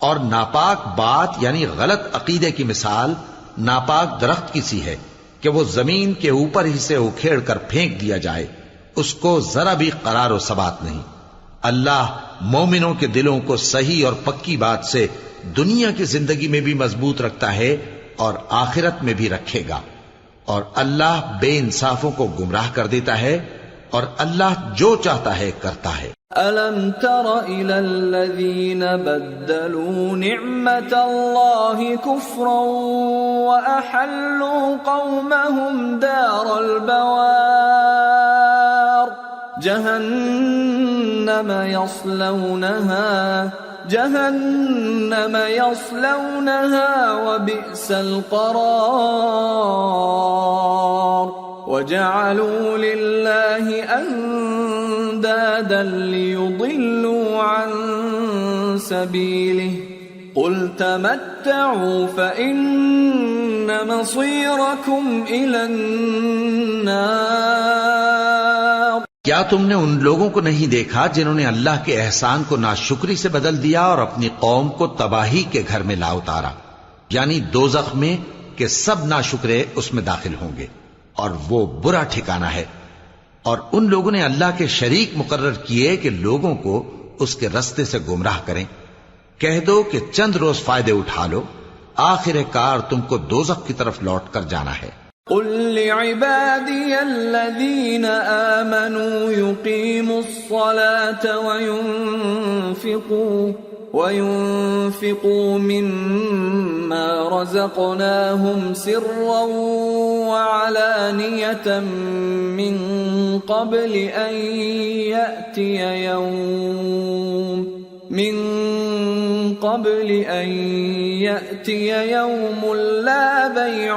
اور ناپاک بات یعنی غلط عقیدے کی مثال ناپاک درخت کی سی ہے کہ وہ زمین کے اوپر ہی سے اکھیڑ کر پھینک دیا جائے، اس کو ذرا بھی قرار و ثبات نہیں. اللہ مومنوں کے دلوں کو صحیح اور پکی بات سے دنیا کی زندگی میں بھی مضبوط رکھتا ہے اور آخرت میں بھی رکھے گا. اور اللہ بے انصافوں کو گمراہ کر دیتا ہے اور اللہ جو چاہتا ہے کرتا ہے. أَلَمْ تَرَ إِلَى الَّذِينَ بَدَّلُوا نِعْمَةَ اللَّهِ كُفْرًا وَأَحَلُّوا قَوْمَهُمْ دَارَ الْبَوَارِ جهنم يصلونها وبئس القرار وجعلوا لله أندادا ليضلوا عن سبيله قل تمتعوا فإن مصيركم إلى النار. کیا تم نے ان لوگوں کو نہیں دیکھا جنہوں نے اللہ کے احسان کو ناشکری سے بدل دیا اور اپنی قوم کو تباہی کے گھر میں لا اتارا، یعنی دوزخ میں کہ سب ناشکرے اس میں داخل ہوں گے اور وہ برا ٹھکانہ ہے. اور ان لوگوں نے اللہ کے شریک مقرر کیے کہ لوگوں کو اس کے رستے سے گمراہ کریں. کہہ دو کہ چند روز فائدے اٹھا لو، آخر کار تم کو دوزخ کی طرف لوٹ کر جانا ہے. قل لعبادي الذين آمنوا يقيموا الصلاة وينفقوا مما رزقناهم سرا وعلانية من قبل أن يأتي يوم لا بيع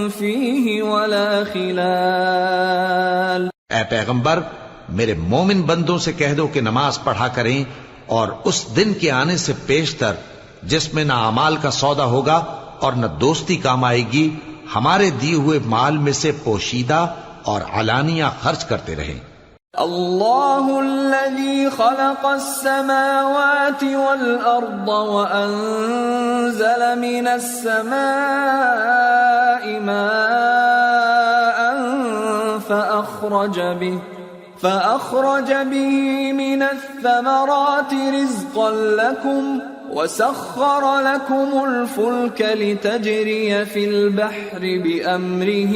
فيه ولا خلال. اے پیغمبر، میرے مومن بندوں سے کہہ دو کہ نماز پڑھا کریں اور اس دن کے آنے سے پیشتر جس میں نہ اعمال کا سودا ہوگا اور نہ دوستی کام آئے گی، ہمارے دیے ہوئے مال میں سے پوشیدہ اور علانیہ خرچ کرتے رہیں. اللہ الذي خلق السماوات والأرض وأنزل من السماء ماء فأخرج به من الثمرات رزقا لكم وسخر لكم الفلك لتجري في البحر بأمره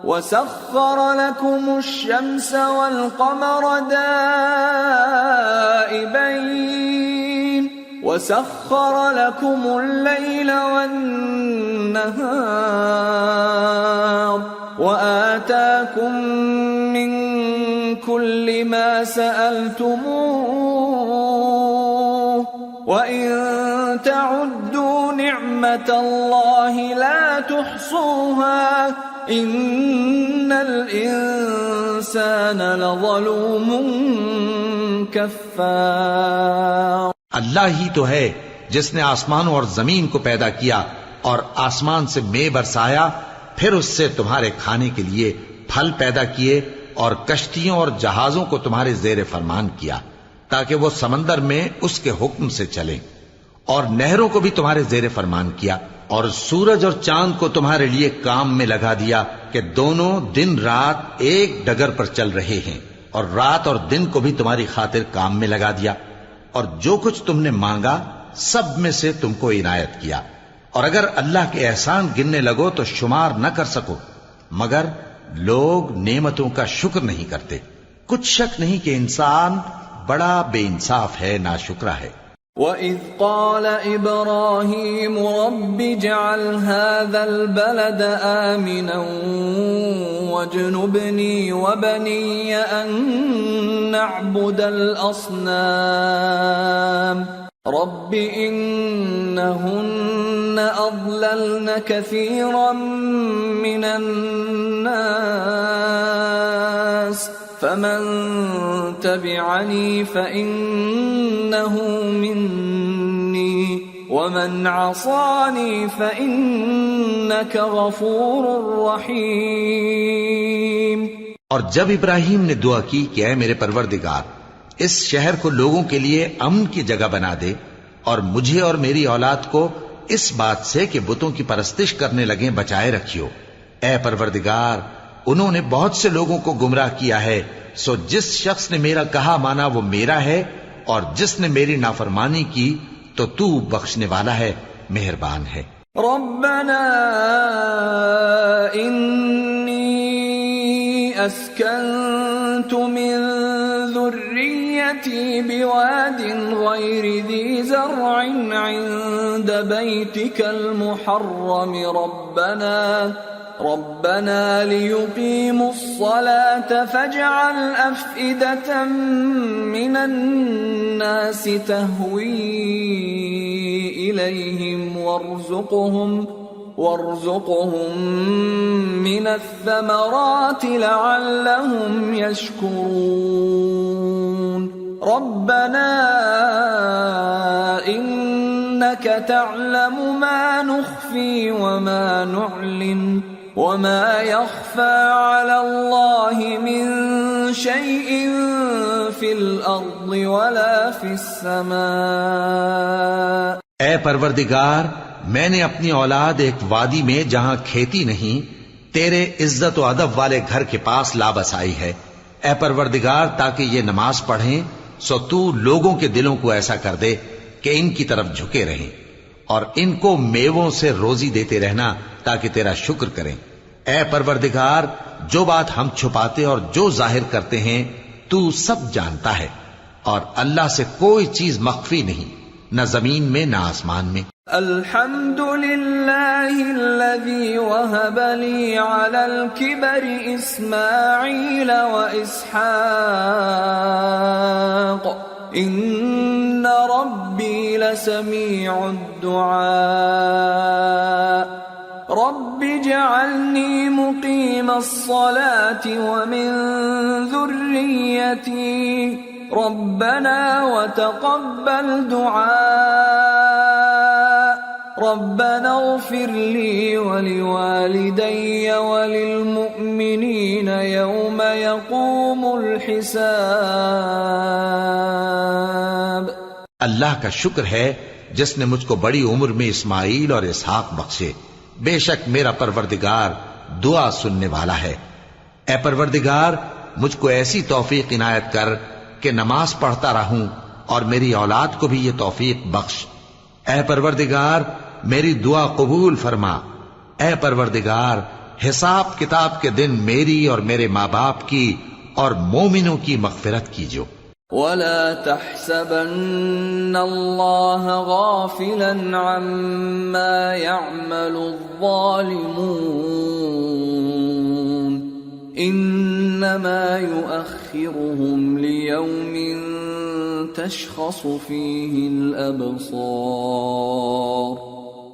وسخر لكم الشمس والقمر دائبين وسخر لكم الليل والنهار وآتاكم من كل ما سألتموه وإن تعدوا نعمة الله لا تحصوها إن الإنسان لظلوم كفار. اللہ ہی تو ہے جس نے آسمانوں اور زمین کو پیدا کیا اور آسمان سے مے برسایا، پھر اس سے تمہارے کھانے کے لیے پھل پیدا کیے اور کشتیوں اور جہازوں کو تمہارے زیر فرمان کیا تاکہ وہ سمندر میں اس کے حکم سے چلیں، اور نہروں کو بھی تمہارے زیر فرمان کیا، اور سورج اور چاند کو تمہارے لیے کام میں لگا دیا کہ دونوں دن رات ایک ڈگر پر چل رہے ہیں، اور رات اور دن کو بھی تمہاری خاطر کام میں لگا دیا، اور جو کچھ تم نے مانگا سب میں سے تم کو عنایت کیا. اور اگر اللہ کے احسان گننے لگو تو شمار نہ کر سکو، مگر لوگ نعمتوں کا شکر نہیں کرتے. کچھ شک نہیں کہ انسان بڑا بے انصاف ہے، ناشکرا ہے. وَإِذْ قَالَ إِبْرَاهِيمُ رَبِّ اجْعَلْ هَذَا الْبَلَدَ آمِنًا وَاجْنُبْنِي وَبَنِيَّ أَن نَّعْبُدَ الْأَصْنَامَ رَبِّ إِنَّهُنَّ أَضْلَلْنَ كَثِيرًا مِّنَ النَّاسِ فَمَن تَبِعَنِي فَإِنَّهُ مِنِّي وَمَنْ عَصَانِي فَإِنَّكَ غَفُورٌ رَّحِيمٌ. اور جب ابراہیم نے دعا کی کہ اے میرے پروردگار، اس شہر کو لوگوں کے لیے امن کی جگہ بنا دے اور مجھے اور میری اولاد کو اس بات سے کہ بتوں کی پرستش کرنے لگیں بچائے رکھیو. اے پروردگار، انہوں نے بہت سے لوگوں کو گمراہ کیا ہے، سو جس شخص نے میرا کہا مانا وہ میرا ہے، اور جس نے میری نافرمانی کی تو تو بخشنے والا ہے، مہربان ہے. ربنا انی اسکنت من ذریتی بواد غیر ذی زرع عند بیتک المحرم ربنا ليقيموا الصلاة فاجعل أفئدة من الناس تهوي إليهم وارزقهم من الثمرات لعلهم يشكرون. ربنا إنك تعلم ما نخفي وما نعلن وما يخفى على الله من شيء في الأرض ولا في السماء. اے پروردگار، میں نے اپنی اولاد ایک وادی میں جہاں کھیتی نہیں تیرے عزت و ادب والے گھر کے پاس لا بسائی ہے. اے پروردگار، تاکہ یہ نماز پڑھیں سو تو لوگوں کے دلوں کو ایسا کر دے کہ ان کی طرف جھکے رہیں، اور ان کو میووں سے روزی دیتے رہنا تاکہ تیرا شکر کریں. اے پروردگار، جو بات ہم چھپاتے اور جو ظاہر کرتے ہیں تو سب جانتا ہے، اور اللہ سے کوئی چیز مخفی نہیں، نہ زمین میں نہ آسمان میں. الحمد للہ الذی وہب لی علی الکبر اسماعیل و اسحاق ان ربی لسمیع الدعاء. رب اجعلنی مقیم الصلاة ومن ذریتی ربنا وتقبل دعاء. ربنا اغفر لي ولوالدي وللمؤمنين يوم يقوم الحساب. اللہ کا شکر ہے جس نے مجھ کو بڑی عمر میں اسماعیل اور اسحاق بخشے. بے شک میرا پروردگار دعا سننے والا ہے. اے پروردگار، مجھ کو ایسی توفیق عنایت کر کہ نماز پڑھتا رہوں، اور میری اولاد کو بھی یہ توفیق بخش. اے پروردگار، میری دعا قبول فرما. اے پروردگار، حساب کتاب کے دن میری اور میرے ماں باپ کی اور مومنوں کی مغفرت کیجو. ولا تحسبن الله غافلا عما يعمل الظالمون انما يؤخرهم ليوم تشخص فيه الابصار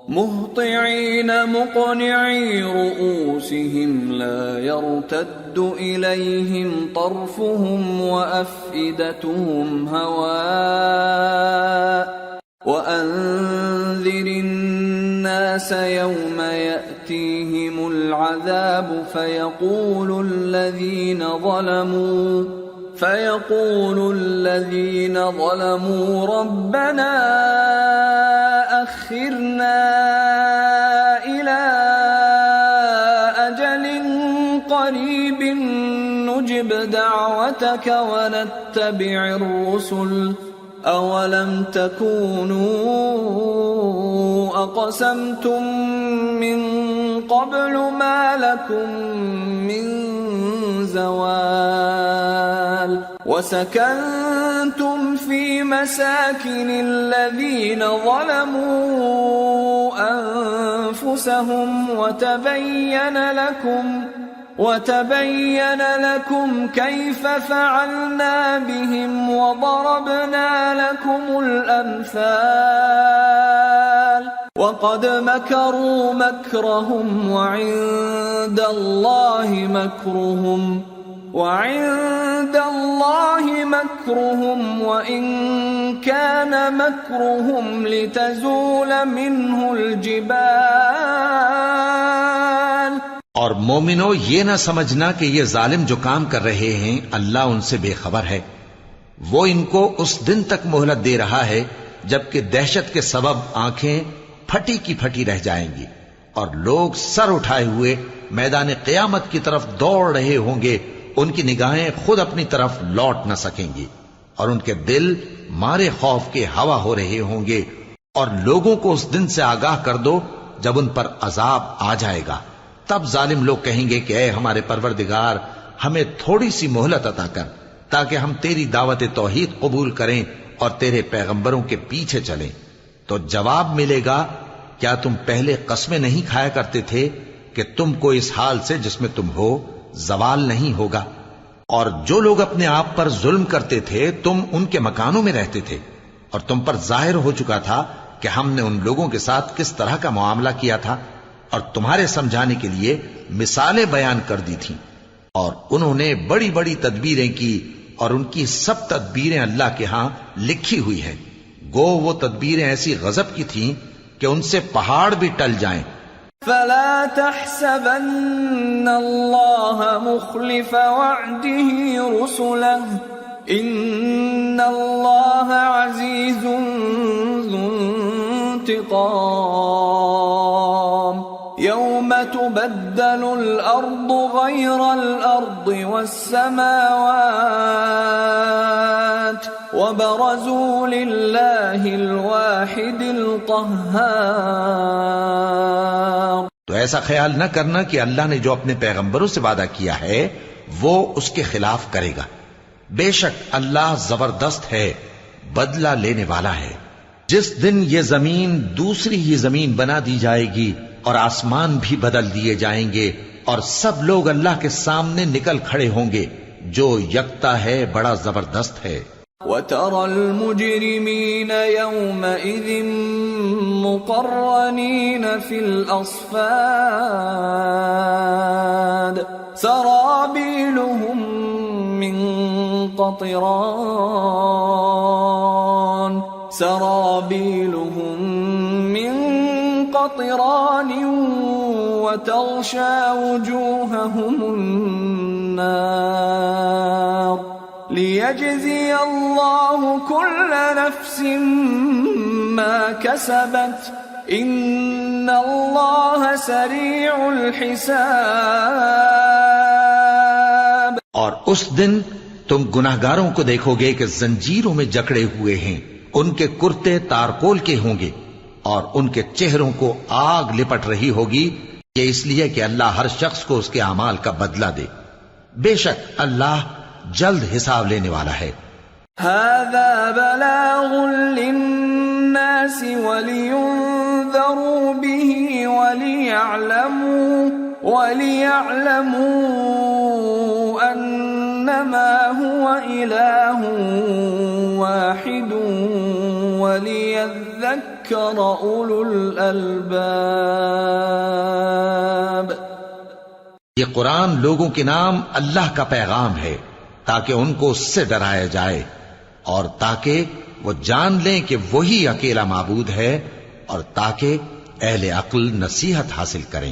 مهطعين مقنعي رؤوسهم لا يرتد إليهم طرفهم وأفئدتهم هواء. وأنذر الناس يوم يأتيهم العذاب فيقول الذين ظلموا ربنا أخرنا إلى أجل قريب نجب دعوتك ونتبع الرسل أولم تكونوا أقسمتم من قبل ما لكم من زوال وسكنتم في مساكن الذين ظلموا أنفسهم وتبين لكم كيف فعلنا بهم وضربنا لكم الأمثال وقد مكروا مكرهم وعند الله مكرهم وإن كان مكرهم لتزول منه الجبال. اور مومنو، یہ نہ سمجھنا کہ یہ ظالم جو کام کر رہے ہیں اللہ ان سے بے خبر ہے. وہ ان کو اس دن تک مہلت دے رہا ہے جبکہ دہشت کے سبب آنکھیں پھٹی کی پھٹی رہ جائیں گی اور لوگ سر اٹھائے ہوئے میدان قیامت کی طرف دوڑ رہے ہوں گے. ان کی نگاہیں خود اپنی طرف لوٹ نہ سکیں گی اور ان کے دل مارے خوف کے ہوا ہو رہے ہوں گے. اور لوگوں کو اس دن سے آگاہ کر دو جب ان پر عذاب آ جائے گا. تب ظالم لوگ کہیں گے کہ اے ہمارے پروردگار، ہمیں تھوڑی سی مہلت عطا کر تاکہ ہم تیری دعوت توحید قبول کریں اور تیرے پیغمبروں کے پیچھے چلیں. تو جواب ملے گا، کیا تم پہلے قسمیں نہیں کھایا کرتے تھے کہ تم کو اس حال سے جس میں تم ہو زوال نہیں ہوگا؟ اور جو لوگ اپنے آپ پر ظلم کرتے تھے تم ان کے مکانوں میں رہتے تھے اور تم پر ظاہر ہو چکا تھا کہ ہم نے ان لوگوں کے ساتھ کس طرح کا معاملہ کیا تھا اور تمہارے سمجھانے کے لیے مثالیں بیان کر دی تھیں. اور انہوں نے بڑی بڑی تدبیریں کی اور ان کی سب تدبیریں اللہ کے ہاں لکھی ہوئی ہیں. گو وہ تدبیریں ایسی غضب کی تھیں کہ ان سے پہاڑ بھی ٹل جائیں. فلا تحسبن الله مخلف وعده رسله ان الله عزيز ذو انتقام يوم تبدل الأرض غير الأرض والسماوات وبرزوا لله الواحد القهار. تو ایسا خیال نہ کرنا کہ اللہ نے جو اپنے پیغمبروں سے وعدہ کیا ہے وہ اس کے خلاف کرے گا. بے شک اللہ زبردست ہے، بدلہ لینے والا ہے. جس دن یہ زمین دوسری ہی زمین بنا دی جائے گی اور آسمان بھی بدل دیے جائیں گے اور سب لوگ اللہ کے سامنے نکل کھڑے ہوں گے جو یکتا ہے، بڑا زبردست ہے. وَتَرَى الْمُجْرِمِينَ يَوْمَئِذٍ مُقَرَّنِينَ فِي الْأَصْفَادِ سَرَابِيلُهُم مِّن قَطِرَانٍ وَتَغْشَى وُجُوهَهُمُ النَّارُ لِيَجْزِيَ اللَّهُ كُلَّ نَفْسٍ مَا كَسَبَتْ إِنَّ اللَّهَ سَرِيعُ الْحِسَابِ. اور اس دن تم گناہگاروں کو دیکھو گے کہ زنجیروں میں جکڑے ہوئے ہیں، ان کے کرتے تارکول کے ہوں گے اور ان کے چہروں کو آگ لپٹ رہی ہوگی، یہ اس لیے کہ اللہ ہر شخص کو اس کے اعمال کا بدلہ دے. بے شک اللہ جلد حساب لینے والا ہے. هذا بلاغ للناس ولينذروا به وليعلموا أنما هو إله واحد وليذكر أولو الألباب. یہ قرآن لوگوں کے نام اللہ کا پیغام ہے تاکہ ان کو اس سے ڈرایا جائے اور تاکہ وہ جان لیں کہ وہی اکیلا معبود ہے اور تاکہ اہل عقل نصیحت حاصل کریں.